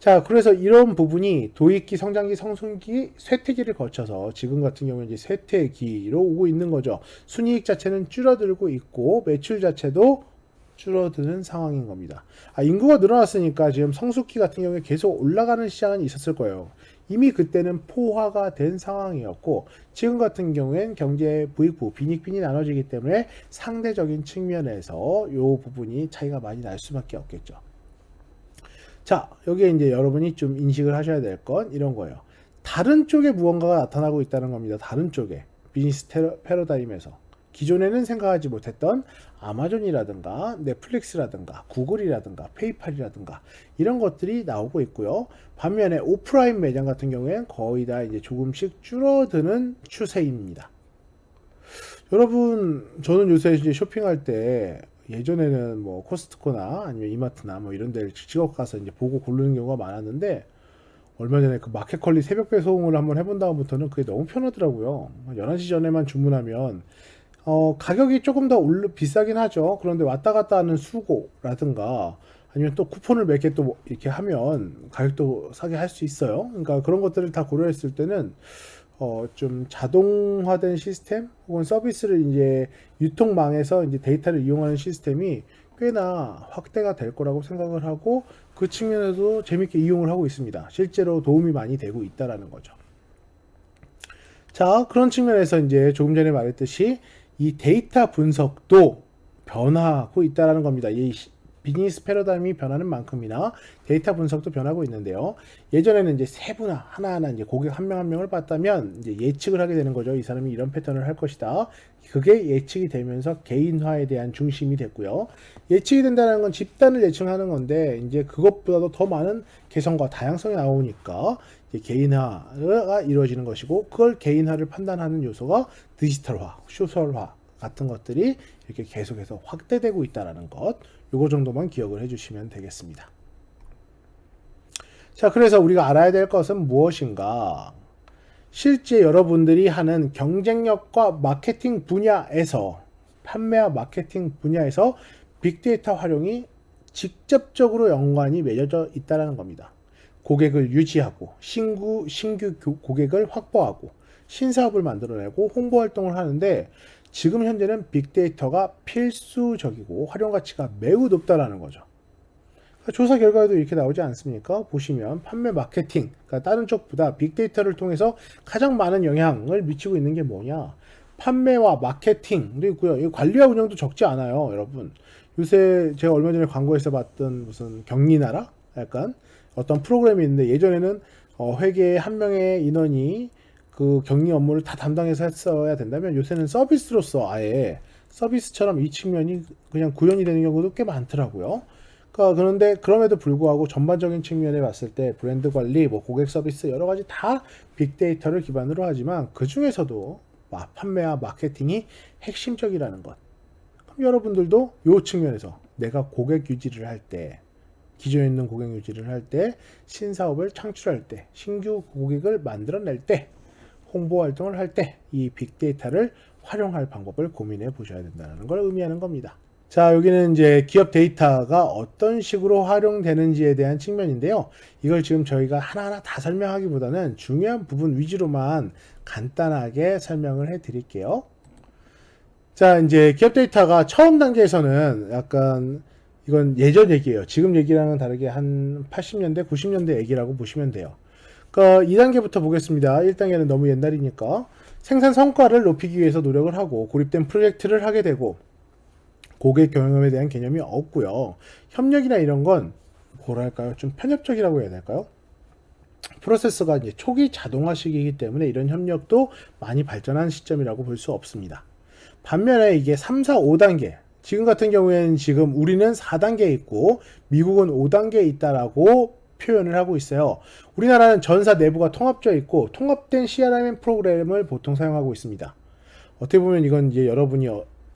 자, 그래서 이런 부분이 도입기, 성장기, 성숙기, 쇠퇴기를 거쳐서 지금 같은 경우는 이제 쇠퇴기로 오고 있는 거죠. 순이익 자체는 줄어들고 있고 매출 자체도 줄어드는 상황인 겁니다. 인구가 늘어났으니까 지금 성숙기 같은 경우에 계속 올라가는 시장은 있었을 거예요. 이미 그때는 포화가 된 상황이었고 지금 같은 경우엔 경제 부익부, 빈익빈이 나눠지기 때문에 상대적인 측면에서 이 부분이 차이가 많이 날 수밖에 없겠죠. 자, 여기에 이제 여러분이 좀 인식을 하셔야 될 건 이런 거예요. 다른 쪽에 무언가가 나타나고 있다는 겁니다. 다른 쪽에 비즈니스 패러다임에서 기존에는 생각하지 못했던 아마존이라든가 넷플릭스라든가 구글이라든가 페이팔이라든가 이런 것들이 나오고 있고요. 반면에 오프라인 매장 같은 경우에는 거의 다 이제 조금씩 줄어드는 추세입니다. 여러분, 저는 요새 이제 쇼핑할 때 예전에는 뭐 코스트코나 아니면 이마트나 뭐 이런 데를 직접 가서 이제 보고 고르는 경우가 많았는데 얼마 전에 그 마켓컬리 새벽 배송을 한번 해본 다음부터는 그게 너무 편하더라고요. 11시 전에만 주문하면 가격이 조금 더 비싸긴 하죠. 그런데 왔다 갔다 하는 수고라든가 아니면 또 쿠폰을 몇 개 또 이렇게 하면 가격도 싸게 할 수 있어요. 그러니까 그런 것들을 다 고려했을 때는 좀 자동화된 시스템 혹은 서비스를 이제 유통망에서 이제 데이터를 이용하는 시스템이 꽤나 확대가 될 거라고 생각을 하고 그 측면에서 재밌게 이용을 하고 있습니다. 실제로 도움이 많이 되고 있다라는 거죠. 자, 그런 측면에서 이제 조금 전에 말했듯이 이 데이터 분석도 변화하고 있다라는 겁니다. 이 비즈니스 패러다임이 변하는 만큼이나 데이터 분석도 변하고 있는데요. 예전에는 이제 세부나 하나하나 이제 고객 한 명 한 명을 봤다면 이제 예측을 하게 되는 거죠. 이 사람이 이런 패턴을 할 것이다. 그게 예측이 되면서 개인화에 대한 중심이 됐고요. 예측이 된다는 건 집단을 예측하는 건데 이제 그것보다도 더 많은 개성과 다양성이 나오니까 이제 개인화가 이루어지는 것이고 그걸 개인화를 판단하는 요소가 디지털화, 소셜화 같은 것들이 이렇게 계속해서 확대되고 있다는 것, 요거 정도만 기억을 해주시면 되겠습니다. 자, 그래서 우리가 알아야 될 것은 무엇인가? 실제 여러분들이 하는 경쟁력과 마케팅 분야에서, 판매와 마케팅 분야에서 빅데이터 활용이 직접적으로 연관이 맺어져 있다는 겁니다. 고객을 유지하고 신규 고객을 확보하고 신사업을 만들어내고 홍보 활동을 하는데 지금 현재는 빅데이터가 필수적이고 활용 가치가 매우 높다라는 거죠. 조사 결과에도 이렇게 나오지 않습니까? 보시면 판매 마케팅, 그러니까 다른 쪽보다 빅데이터를 통해서 가장 많은 영향을 미치고 있는 게 뭐냐? 판매와 마케팅도 있고요. 관리와 운영도 적지 않아요, 여러분. 요새 제가 얼마 전에 광고에서 봤던 무슨 경리나라? 약간 어떤 프로그램이 있는데 예전에는 회계에 한 명의 인원이 그 격리 업무를 다 담당해서 했어야 된다면 요새는 서비스로서 아예 서비스처럼 이 측면이 그냥 구현이 되는 경우도 꽤 많더라고요. 그런데 그럼에도 불구하고 전반적인 측면에 봤을 때 브랜드 관리, 뭐 고객 서비스 여러 가지 다 빅데이터를 기반으로 하지만 그 중에서도 판매와 마케팅이 핵심적이라는 것. 그럼 여러분들도 이 측면에서 내가 고객 유지를 할 때, 기존에 있는 고객 유지를 할 때, 신사업을 창출할 때, 신규 고객을 만들어낼 때, 홍보 활동을 할 때 이 빅데이터를 활용할 방법을 고민해 보셔야 된다는 걸 의미하는 겁니다. 자, 여기는 이제 기업 데이터가 어떤 식으로 활용되는지에 대한 측면인데요. 이걸 지금 저희가 하나하나 다 설명하기보다는 중요한 부분 위주로만 간단하게 설명을 해 드릴게요. 자, 이제 기업 데이터가 처음 단계에서는 약간 이건 예전 얘기예요. 지금 얘기랑은 다르게 한 80년대, 90년대 얘기라고 보시면 돼요. 그러니까 2단계부터 보겠습니다. 1단계는 너무 옛날이니까 생산 성과를 높이기 위해서 노력을 하고 고립된 프로젝트를 하게 되고 고객 경험에 대한 개념이 없고요. 협력이나 이런 건 뭐랄까요? 좀 편협적이라고 해야 될까요? 프로세스가 이제 초기 자동화 시기이기 때문에 이런 협력도 많이 발전한 시점이라고 볼 수 없습니다. 반면에 이게 3, 4, 5단계 지금 같은 경우에는 지금 우리는 4단계에 있고 미국은 5단계에 있다라고 표현을 하고 있어요. 우리나라는 전사 내부가 통합되어 있고 통합된 CRM 프로그램을 보통 사용하고 있습니다. 어떻게 보면 이건 이제 여러분이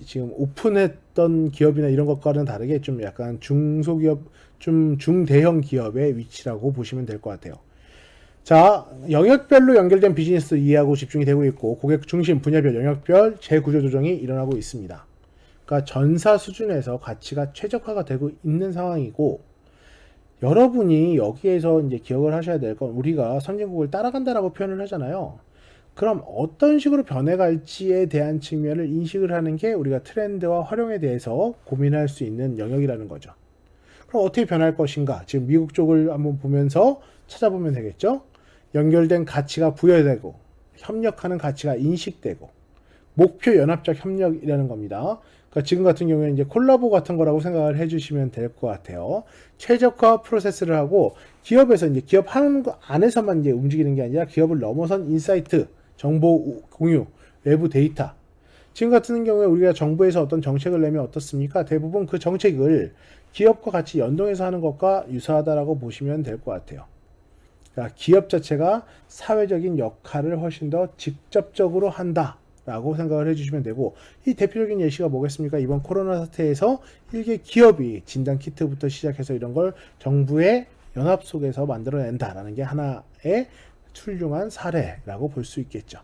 지금 오픈했던 기업이나 이런 것과는 다르게 좀 약간 중소기업, 좀 중대형 기업의 위치라고 보시면 될 것 같아요. 자, 영역별로 연결된 비즈니스 이해하고 집중이 되고 있고 고객 중심, 분야별, 영역별 재구조 조정이 일어나고 있습니다. 그러니까 전사 수준에서 가치가 최적화가 되고 있는 상황이고 여러분이 여기에서 이제 기억을 하셔야 될 건 우리가 선진국을 따라간다라고 표현을 하잖아요. 그럼 어떤 식으로 변해갈지에 대한 측면을 인식을 하는 게 우리가 트렌드와 활용에 대해서 고민할 수 있는 영역이라는 거죠. 그럼 어떻게 변할 것인가? 지금 미국 쪽을 한번 보면서 찾아보면 되겠죠? 연결된 가치가 부여되고 협력하는 가치가 인식되고 목표 연합적 협력이라는 겁니다. 그러니까 지금 같은 경우에 이제 콜라보 같은 거라고 생각을 해주시면 될 것 같아요. 최적화 프로세스를 하고 기업에서 이제 기업 하는 거 안에서만 이제 움직이는 게 아니라 기업을 넘어선 인사이트, 정보 공유, 외부 데이터. 지금 같은 경우에 우리가 정부에서 어떤 정책을 내면 어떻습니까? 대부분 그 정책을 기업과 같이 연동해서 하는 것과 유사하다라고 보시면 될 것 같아요. 그러니까 기업 자체가 사회적인 역할을 훨씬 더 직접적으로 한다라고 생각을 해주시면 되고 이 대표적인 예시가 뭐겠습니까? 이번 코로나 사태에서 일개 기업이 진단 키트부터 시작해서 이런 걸 정부의 연합 속에서 만들어낸다라는 게 하나의 훌륭한 사례라고 볼 수 있겠죠.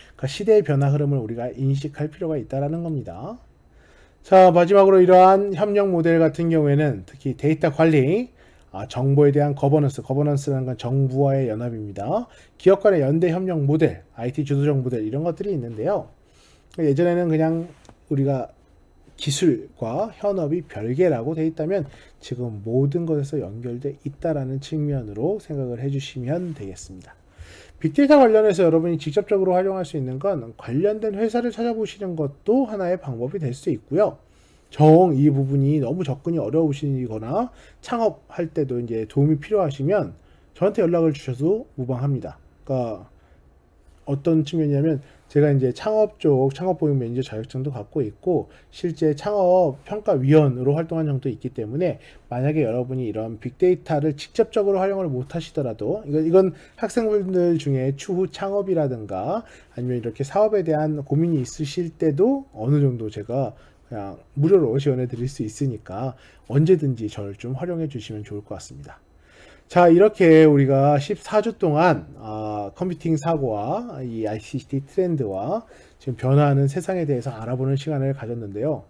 그러니까 시대의 변화 흐름을 우리가 인식할 필요가 있다는 겁니다. 자, 마지막으로 이러한 협력 모델 같은 경우에는 특히 데이터 관리, 정보에 대한 거버넌스라는 건 정부와의 연합입니다. 기업 간의 연대 협력 모델, IT 주도적 모델 이런 것들이 있는데요. 예전에는 그냥 우리가 기술과 현업이 별개라고 되어 있다면 지금 모든 것에서 연결되어 있다라는 측면으로 생각을 해주시면 되겠습니다. 빅데이터 관련해서 여러분이 직접적으로 활용할 수 있는 건 관련된 회사를 찾아보시는 것도 하나의 방법이 될 수 있고요. 정 이 부분이 너무 접근이 어려우시거나 창업할 때도 이제 도움이 필요하시면 저한테 연락을 주셔도 무방합니다. 그러니까 어떤 측면이냐면 제가 이제 창업 보육 매니저 자격증도 갖고 있고 실제 창업 평가위원으로 활동한 적도 있기 때문에 만약에 여러분이 이런 빅데이터를 직접적으로 활용을 못 하시더라도 이건 학생분들 중에 추후 창업이라든가 아니면 이렇게 사업에 대한 고민이 있으실 때도 어느 정도 제가 그냥 무료로 지원해 드릴 수 있으니까 언제든지 저를 좀 활용해 주시면 좋을 것 같습니다. 자, 이렇게 우리가 14주 동안 컴퓨팅 사고와 이 ICT 트렌드와 지금 변화하는 세상에 대해서 알아보는 시간을 가졌는데요.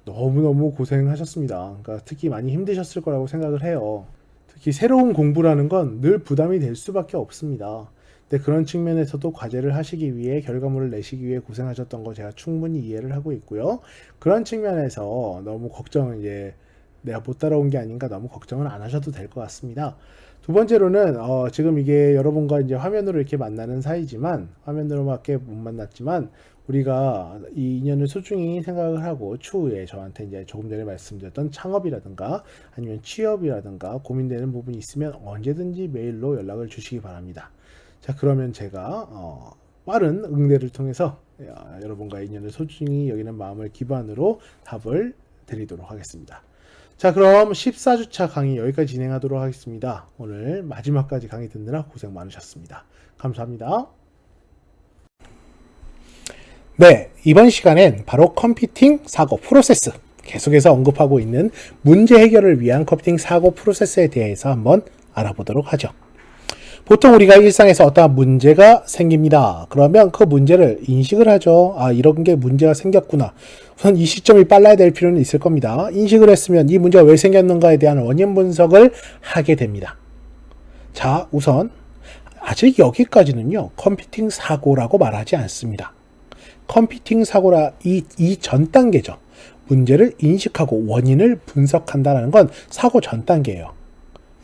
너무너무 고생하셨습니다. 그러니까 특히 많이 힘드셨을 거라고 생각을 해요. 특히 새로운 공부라는 건 늘 부담이 될 수밖에 없습니다. 근데 그런 측면에서도 과제를 하시기 위해 결과물을 내시기 위해 고생하셨던 거 제가 충분히 이해를 하고 있고요. 그런 측면에서 너무 이제 내가 못 따라온 게 아닌가 너무 걱정은 안 하셔도 될 것 같습니다. 두 번째로는 지금 이게 여러분과 이제 화면으로 이렇게 만나는 사이지만 화면으로밖에 못 만났지만 우리가 이 인연을 소중히 생각을 하고 추후에 저한테 이제 조금 전에 말씀드렸던 창업이라든가 아니면 취업이라든가 고민되는 부분이 있으면 언제든지 메일로 연락을 주시기 바랍니다. 자, 그러면 제가 빠른 응대를 통해서 여러분과의 인연을 소중히 여기는 마음을 기반으로 답을 드리도록 하겠습니다. 자, 그럼 14주차 강의 여기까지 진행하도록 하겠습니다. 오늘 마지막까지 강의 듣느라 고생 많으셨습니다. 감사합니다. 네, 이번 시간엔 바로 컴퓨팅 사고 프로세스, 계속해서 언급하고 있는 문제 해결을 위한 컴퓨팅 사고 프로세스에 대해서 한번 알아보도록 하죠. 보통 우리가 일상에서 어떠한 문제가 생깁니다. 그러면 그 문제를 인식을 하죠. 이런 게 문제가 생겼구나. 우선 이 시점이 빨라야 될 필요는 있을 겁니다. 인식을 했으면 이 문제가 왜 생겼는가에 대한 원인 분석을 하게 됩니다. 자, 우선 아직 여기까지는요, 컴퓨팅 사고라고 말하지 않습니다. 컴퓨팅 사고라 이 전 단계죠. 문제를 인식하고 원인을 분석한다는 건 사고 전 단계예요.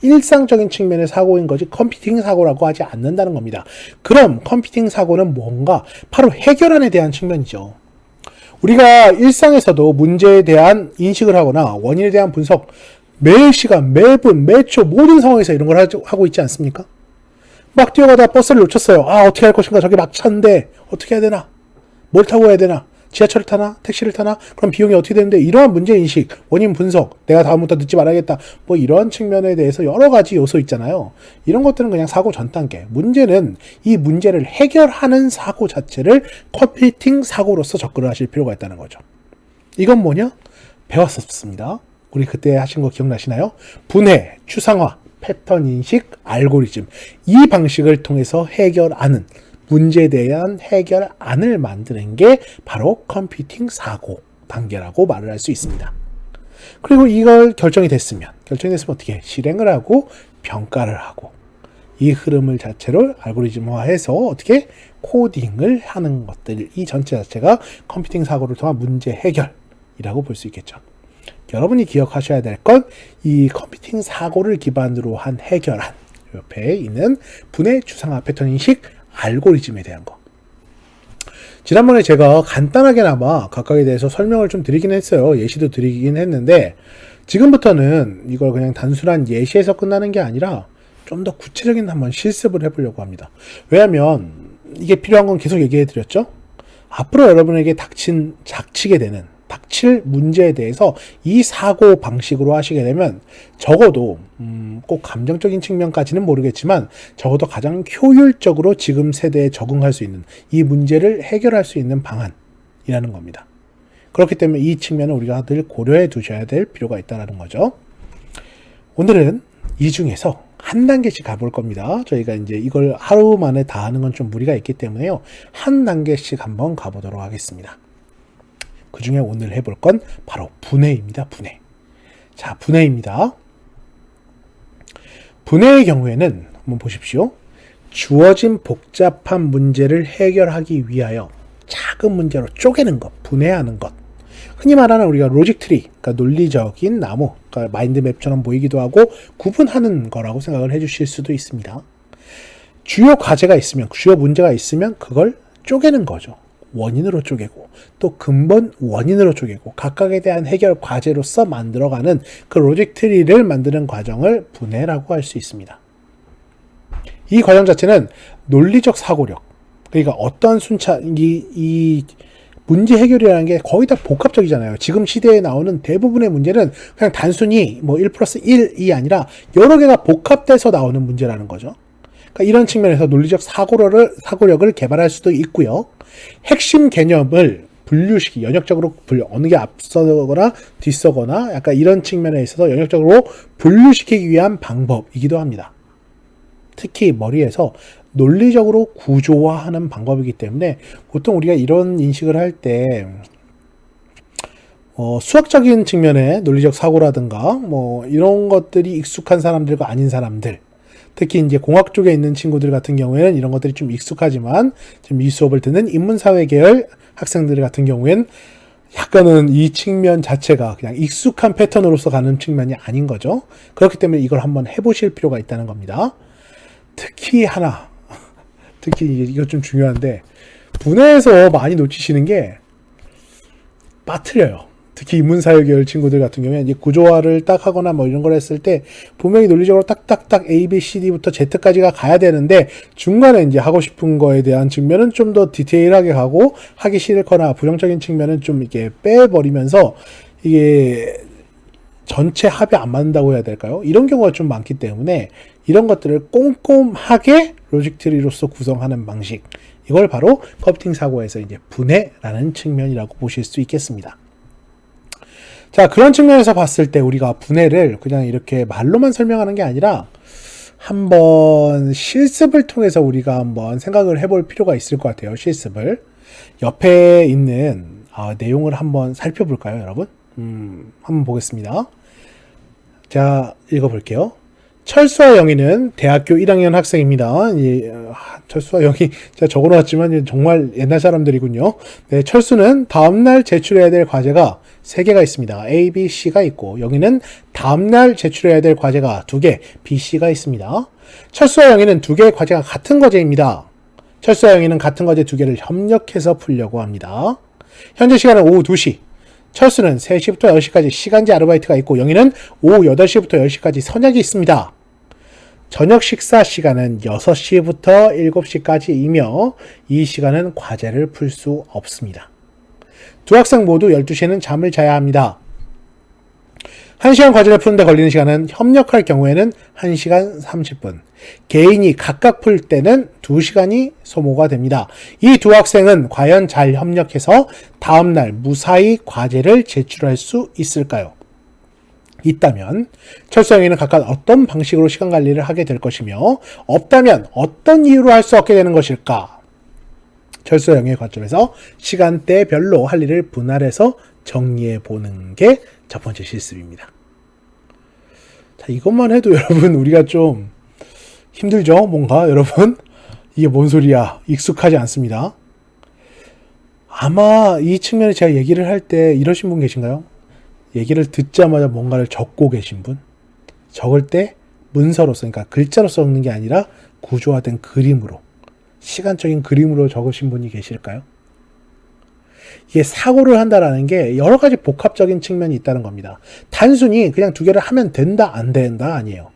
일상적인 측면의 사고인 거지 컴퓨팅 사고라고 하지 않는다는 겁니다. 그럼 컴퓨팅 사고는 뭔가? 바로 해결안에 대한 측면이죠. 우리가 일상에서도 문제에 대한 인식을 하거나 원인에 대한 분석 매 시간, 매분, 매초 모든 상황에서 이런 걸 하고 있지 않습니까? 막 뛰어가다 버스를 놓쳤어요. 어떻게 할 것인가? 저기 막 찼는데 어떻게 해야 되나? 뭘 타고 해야 되나? 지하철을 타나? 택시를 타나? 그럼 비용이 어떻게 되는데? 이러한 문제인식, 원인 분석, 내가 다음부터 늦지 말아야겠다. 뭐 이런 측면에 대해서 여러 가지 요소 있잖아요. 이런 것들은 그냥 사고 전 단계. 문제는 이 문제를 해결하는 사고 자체를 컴퓨팅 사고로서 접근을 하실 필요가 있다는 거죠. 이건 뭐냐? 배웠었습니다. 우리 그때 하신 거 기억나시나요? 분해, 추상화, 패턴 인식, 알고리즘. 이 방식을 통해서 해결하는 문제에 대한 해결안을 만드는 게 바로 컴퓨팅 사고 단계라고 말을 할 수 있습니다. 그리고 이걸 결정이 됐으면 어떻게 실행을 하고 평가를 하고 이 흐름을 자체로 알고리즘화해서 어떻게 코딩을 하는 것들, 이 전체 자체가 컴퓨팅 사고를 통한 문제 해결이라고 볼 수 있겠죠. 여러분이 기억하셔야 될 건 이 컴퓨팅 사고를 기반으로 한 해결안, 옆에 있는 분해, 추상화, 패턴 인식, 알고리즘에 대한 거. 지난번에 제가 간단하게나마 각각에 대해서 설명을 좀 드리긴 했어요. 예시도 드리긴 했는데 지금부터는 이걸 그냥 단순한 예시에서 끝나는 게 아니라 좀 더 구체적인 한번 실습을 해보려고 합니다. 왜냐하면 이게 필요한 건 계속 얘기해 드렸죠. 앞으로 여러분에게 닥칠 문제에 대해서 이 사고 방식으로 하시게 되면 적어도 꼭 감정적인 측면까지는 모르겠지만 적어도 가장 효율적으로 지금 세대에 적응할 수 있는 이 문제를 해결할 수 있는 방안이라는 겁니다. 그렇기 때문에 이 측면을 우리가 늘 고려해 두셔야 될 필요가 있다는 거죠. 오늘은 이 중에서 한 단계씩 가볼 겁니다. 저희가 이제 이걸 하루 만에 다 하는 건 좀 무리가 있기 때문에요. 한 단계씩 한번 가보도록 하겠습니다. 그 중에 오늘 해볼 건 바로 분해입니다. 분해. 자, 분해입니다. 분해의 경우에는 한번 보십시오. 주어진 복잡한 문제를 해결하기 위하여 작은 문제로 쪼개는 것, 분해하는 것. 흔히 말하는 우리가 로직 트리, 그러니까 논리적인 나무, 그러니까 마인드맵처럼 보이기도 하고 구분하는 거라고 생각을 해주실 수도 있습니다. 주요 과제가 있으면, 주요 문제가 있으면 그걸 쪼개는 거죠. 원인으로 쪼개고 또 근본 원인으로 쪼개고 각각에 대한 해결 과제로서 만들어가는 그 로직 트리를 만드는 과정을 분해라고 할 수 있습니다. 이 과정 자체는 논리적 사고력, 그러니까 어떤 이 문제 해결이라는 게 거의 다 복합적이잖아요. 지금 시대에 나오는 대부분의 문제는 그냥 단순히 뭐 1 플러스 1이 아니라 여러 개가 복합돼서 나오는 문제라는 거죠. 그러니까 이런 측면에서 논리적 사고력을 개발할 수도 있고요. 핵심 개념을 분류시키, 연역적으로 어느 게 앞서거나 뒤서거나 약간 이런 측면에 있어서 연역적으로 분류시키기 위한 방법이기도 합니다. 특히 머리에서 논리적으로 구조화하는 방법이기 때문에 보통 우리가 이런 인식을 할 때 수학적인 측면의 논리적 사고라든가 뭐 이런 것들이 익숙한 사람들과 아닌 사람들, 특히 이제 공학 쪽에 있는 친구들 같은 경우에는 이런 것들이 좀 익숙하지만 지금 이 수업을 듣는 인문사회 계열 학생들 같은 경우에는 약간은 이 측면 자체가 그냥 익숙한 패턴으로서 가는 측면이 아닌 거죠. 그렇기 때문에 이걸 한번 해보실 필요가 있다는 겁니다. 특히 이거 좀 중요한데, 분해에서 많이 놓치시는 게 빠뜨려요. 특히 인문사회 계열 친구들 같은 경우에 이제 구조화를 딱 하거나 뭐 이런 걸 했을 때 분명히 논리적으로 딱딱딱 A, B, C, D부터 Z까지가 가야 되는데 중간에 이제 하고 싶은 거에 대한 측면은 좀 더 디테일하게 가고 하기 싫거나 부정적인 측면은 좀 이렇게 빼버리면서 이게 전체 합이 안 맞는다고 해야 될까요? 이런 경우가 좀 많기 때문에 이런 것들을 꼼꼼하게 로직 트리로서 구성하는 방식, 이걸 바로 커팅 사고에서 이제 분해라는 측면이라고 보실 수 있겠습니다. 자, 그런 측면에서 봤을 때 우리가 분해를 그냥 이렇게 말로만 설명하는 게 아니라 한번 실습을 통해서 우리가 한번 생각을 해볼 필요가 있을 것 같아요. 실습을. 옆에 있는 내용을 한번 살펴볼까요, 여러분? 한번 보겠습니다. 자, 읽어볼게요. 철수와 영희는 대학교 1학년 학생입니다. 철수와 영희 제가 적어놓았지만 정말 옛날 사람들이군요. 네, 철수는 다음날 제출해야 될 과제가 3개가 있습니다. A, B, C가 있고 영희는 다음날 제출해야 될 과제가 2개, B, C가 있습니다. 철수와 영희는 2개의 과제가 같은 과제입니다. 철수와 영희는 같은 과제 2개를 협력해서 풀려고 합니다. 현재 시간은 오후 2시. 철수는 3시부터 10시까지 시간제 아르바이트가 있고 영희는 오후 8시부터 10시까지 선약이 있습니다. 저녁 식사 시간은 6시부터 7시까지이며 이 시간은 과제를 풀 수 없습니다. 두 학생 모두 12시에는 잠을 자야 합니다. 1시간 과제를 푸는데 걸리는 시간은 협력할 경우에는 1시간 30분, 개인이 각각 풀 때는 2시간이 소모가 됩니다. 이 두 학생은 과연 잘 협력해서 다음날 무사히 과제를 제출할 수 있을까요? 있다면 철수와 영희는 각각 어떤 방식으로 시간 관리를 하게 될 것이며 없다면 어떤 이유로 할 수 없게 되는 것일까? 철수와 영희의 관점에서 시간대별로 할 일을 분할해서 정리해 보는 게 첫 번째 실습입니다. 자, 이것만 해도 여러분 우리가 좀 힘들죠? 뭔가 여러분 이게 뭔 소리야? 익숙하지 않습니다. 아마 이 측면에 제가 얘기를 할 때 이러신 분 계신가요? 얘기를 듣자마자 뭔가를 적고 계신 분? 적을 때 문서로서, 그러니까 글자로 적는 게 아니라 구조화된 그림으로, 시간적인 그림으로 적으신 분이 계실까요? 이게 사고를 한다라는 게 여러 가지 복합적인 측면이 있다는 겁니다. 단순히 그냥 2개를 하면 된다, 안 된다 아니에요.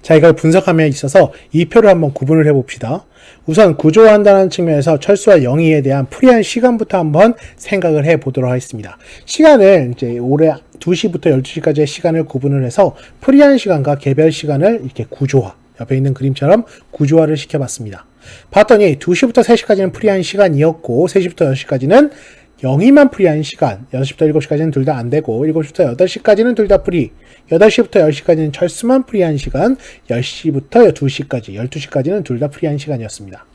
자, 이걸 분석함에 있어서 이 표를 한번 구분을 해봅시다. 우선 구조화한다는 측면에서 철수와 영희에 대한 프리한 시간부터 한번 생각을 해보도록 하겠습니다. 시간을 이제 올해 2시부터 12시까지의 시간을 구분을 해서 프리한 시간과 개별 시간을 이렇게 구조화, 옆에 있는 그림처럼 구조화를 시켜봤습니다. 봤더니 2시부터 3시까지는 프리한 시간이었고 3시부터 6시까지는 영희만 프리한 시간, 6시부터 7시까지는 둘 다 안 되고 7시부터 8시까지는 둘 다 프리, 8시부터 10시까지는 철수만 프리한 시간, 10시부터 2시까지, 12시까지는 둘 다 프리한 시간이었습니다.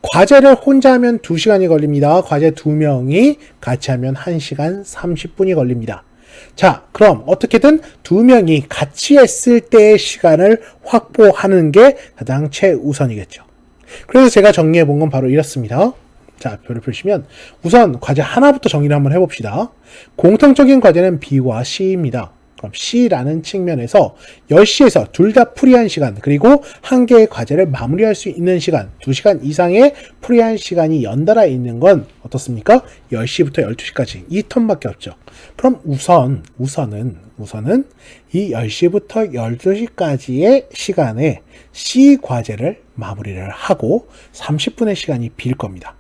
과제를 혼자 하면 2시간이 걸립니다. 과제 2명이 같이 하면 1시간 30분이 걸립니다. 자, 그럼 어떻게든 2명이 같이 했을 때의 시간을 확보하는 게 가장 최우선이겠죠. 그래서 제가 정리해 본 건 바로 이렇습니다. 자, 표를 펴시면 우선 과제 하나부터 정리를 한번 해봅시다. 공통적인 과제는 B와 C입니다. 그럼 C라는 측면에서 10시에서 둘 다 프리한 시간, 그리고 한 개의 과제를 마무리할 수 있는 시간, 2시간 이상의 프리한 시간이 연달아 있는 건 어떻습니까? 10시부터 12시까지 이 텀밖에 없죠. 그럼 우선은 이 10시부터 12시까지의 시간에 C 과제를 마무리를 하고 30분의 시간이 빌 겁니다.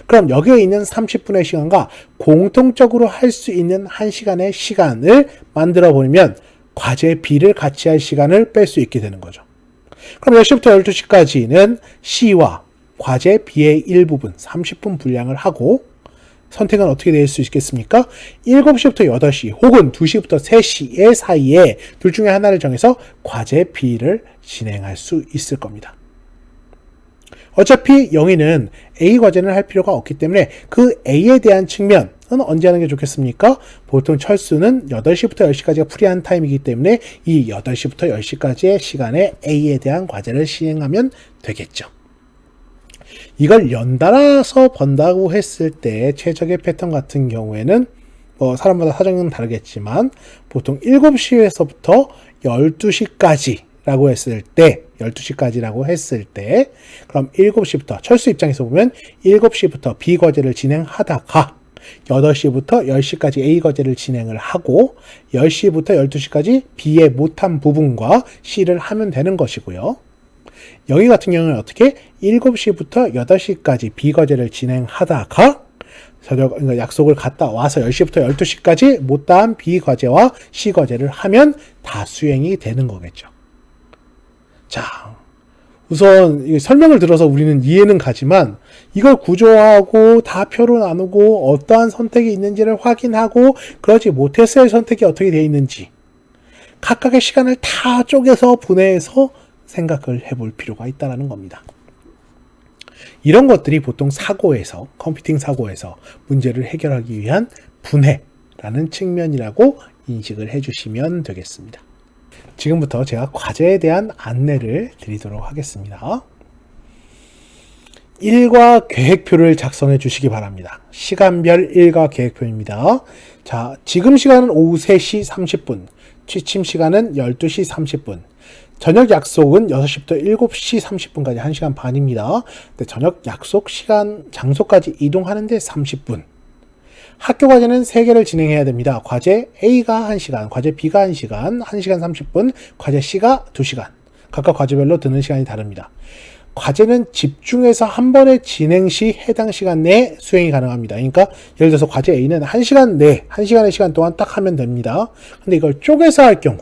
그럼 여기에 있는 30분의 시간과 공통적으로 할 수 있는 1시간의 시간을 만들어 보면 과제 B를 같이 할 시간을 뺄 수 있게 되는 거죠. 그럼 10시부터 12시까지는 C와 과제 B의 일부분 30분 분량을 하고 선택은 어떻게 될 수 있겠습니까? 7시부터 8시 혹은 2시부터 3시의 사이에 둘 중에 하나를 정해서 과제 B를 진행할 수 있을 겁니다. 어차피 영희는 A 과제는 할 필요가 없기 때문에 그 A에 대한 측면은 언제 하는 게 좋겠습니까? 보통 철수는 8시부터 10시까지가 프리한 타임이기 때문에 이 8시부터 10시까지의 시간에 A에 대한 과제를 시행하면 되겠죠. 이걸 연달아서 번다고 했을 때 최적의 패턴 같은 경우에는 사람마다 사정은 다르겠지만 보통 7시에서부터 12시까지 라고 했을 때 12시까지라고 했을 때 그럼 7시부터 철수 입장에서 보면 7시부터 B 과제를 진행하다가 8시부터 10시까지 A 과제를 진행을 하고 10시부터 12시까지 B의 못한 부분과 C를 하면 되는 것이고요. 여기 같은 경우는 어떻게 7시부터 8시까지 B 과제를 진행하다가 약속을 갔다 와서 10시부터 12시까지 못다한 B 과제와 C 과제를 하면 다 수행이 되는 거겠죠. 자, 우선 설명을 들어서 우리는 이해는 가지만 이걸 구조하고 다 표로 나누고 어떠한 선택이 있는지를 확인하고 그러지 못했을 선택이 어떻게 되어 있는지 각각의 시간을 다 쪼개서 분해해서 생각을 해볼 필요가 있다는 겁니다. 이런 것들이 보통 사고에서 컴퓨팅 사고에서 문제를 해결하기 위한 분해라는 측면이라고 인식을 해주시면 되겠습니다. 지금부터 제가 과제에 대한 안내를 드리도록 하겠습니다. 일과 계획표를 작성해 주시기 바랍니다. 시간별 일과 계획표입니다. 자, 지금 시간은 오후 3시 30분, 취침 시간은 12시 30분, 저녁 약속은 6시부터 7시 30분까지 1시간 반입니다. 근데 저녁 약속 시간, 장소까지 이동하는데 30분. 학교 과제는 3개를 진행해야 됩니다. 과제 A가 1시간, 과제 B가 1시간, 1시간 30분, 과제 C가 2시간. 각각 과제별로 드는 시간이 다릅니다. 과제는 집중해서 한 번에 진행 시 해당 시간 내에 수행이 가능합니다. 그러니까 예를 들어서 과제 A는 1시간 내, 1시간의 시간 동안 딱 하면 됩니다. 근데 이걸 쪼개서 할 경우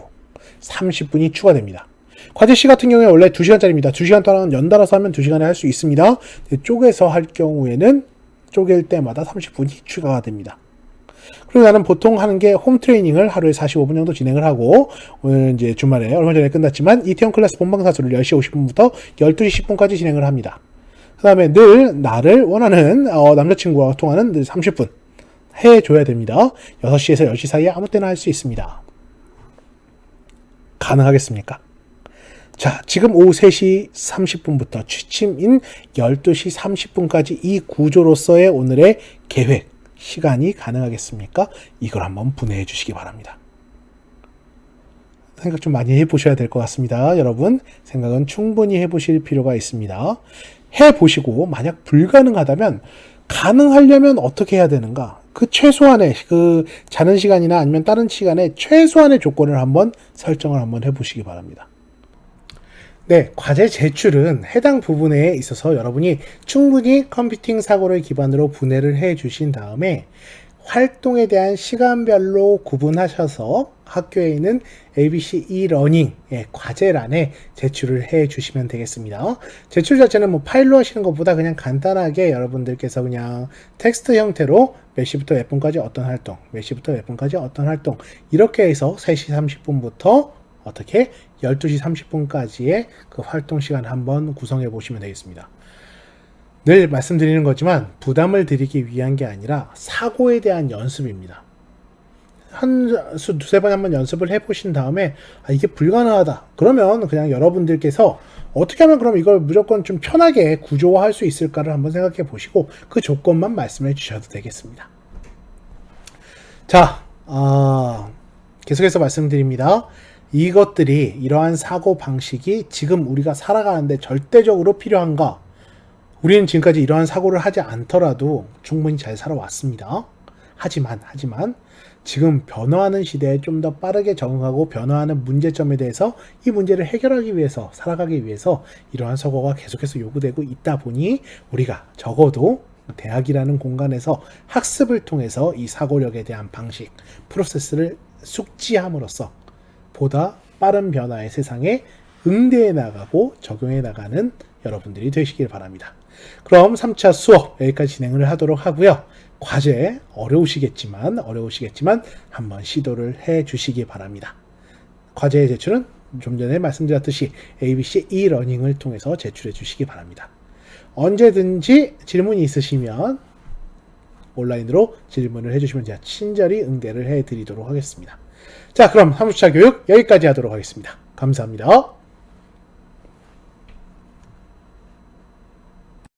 30분이 추가됩니다. 과제 C 같은 경우에 원래 2시간짜리입니다. 2시간 동안 연달아서 하면 2시간에 할 수 있습니다. 쪼개서 할 경우에는 쪼갤 때마다 30분이 추가가 됩니다. 그리고 나는 보통 하는 게 홈 트레이닝을 하루에 45분 정도 진행을 하고 오늘 이제 주말에 얼마 전에 끝났지만 이태원 클래스 본방사수를 10시 50분부터 12시 10분까지 진행을 합니다. 그 다음에 늘 나를 원하는 남자친구와 통화는 늘 30분 해줘야 됩니다. 6시에서 10시 사이에 아무 때나 할 수 있습니다. 가능하겠습니까? 자, 지금 오후 3시 30분부터 취침인 12시 30분까지 이 구조로서의 오늘의 계획, 시간이 가능하겠습니까? 이걸 한번 분해해 주시기 바랍니다. 생각 좀 많이 해보셔야 될 것 같습니다. 여러분, 생각은 충분히 해보실 필요가 있습니다. 해보시고 만약 불가능하다면 가능하려면 어떻게 해야 되는가? 그 최소한의 그 자는 시간이나 아니면 다른 시간에 최소한의 조건을 한번 설정을 한번 해보시기 바랍니다. 네, 과제 제출은 해당 부분에 있어서 여러분이 충분히 컴퓨팅 사고를 기반으로 분해를 해 주신 다음에 활동에 대한 시간별로 구분하셔서 학교에 있는 ABC e-러닝의 과제란에 제출을 해 주시면 되겠습니다. 제출 자체는 파일로 하시는 것보다 그냥 간단하게 여러분들께서 그냥 텍스트 형태로 몇 시부터 몇 분까지 어떤 활동, 몇 시부터 몇 분까지 어떤 활동 이렇게 해서 3시 30분부터 어떻게 12시 30분까지의 그 활동 시간 한번 구성해 보시면 되겠습니다. 늘 말씀드리는 거지만 부담을 드리기 위한 게 아니라 사고에 대한 연습입니다. 두세 번 한번 연습을 해보신 다음에 이게 불가능하다. 그러면 그냥 여러분들께서 어떻게 하면 그럼 이걸 무조건 좀 편하게 구조화할 수 있을까를 한번 생각해 보시고 그 조건만 말씀해 주셔도 되겠습니다. 자, 계속해서 말씀드립니다. 이것들이 이러한 사고 방식이 지금 우리가 살아가는데 절대적으로 필요한가? 우리는 지금까지 이러한 사고를 하지 않더라도 충분히 잘 살아왔습니다. 하지만 지금 변화하는 시대에 좀 더 빠르게 적응하고 변화하는 문제점에 대해서 이 문제를 해결하기 위해서 살아가기 위해서 이러한 사고가 계속해서 요구되고 있다 보니 우리가 적어도 대학이라는 공간에서 학습을 통해서 이 사고력에 대한 방식, 프로세스를 숙지함으로써 보다 빠른 변화의 세상에 응대해 나가고 적용해 나가는 여러분들이 되시길 바랍니다. 그럼 3차 수업 여기까지 진행을 하도록 하고요. 과제 어려우시겠지만 한번 시도를 해 주시기 바랍니다. 과제의 제출은 좀 전에 말씀드렸듯이 ABC e-러닝을 통해서 제출해 주시기 바랍니다. 언제든지 질문이 있으시면 온라인으로 질문을 해주시면 제가 친절히 응대를 해드리도록 하겠습니다. 자, 그럼 3주차 교육 여기까지 하도록 하겠습니다. 감사합니다.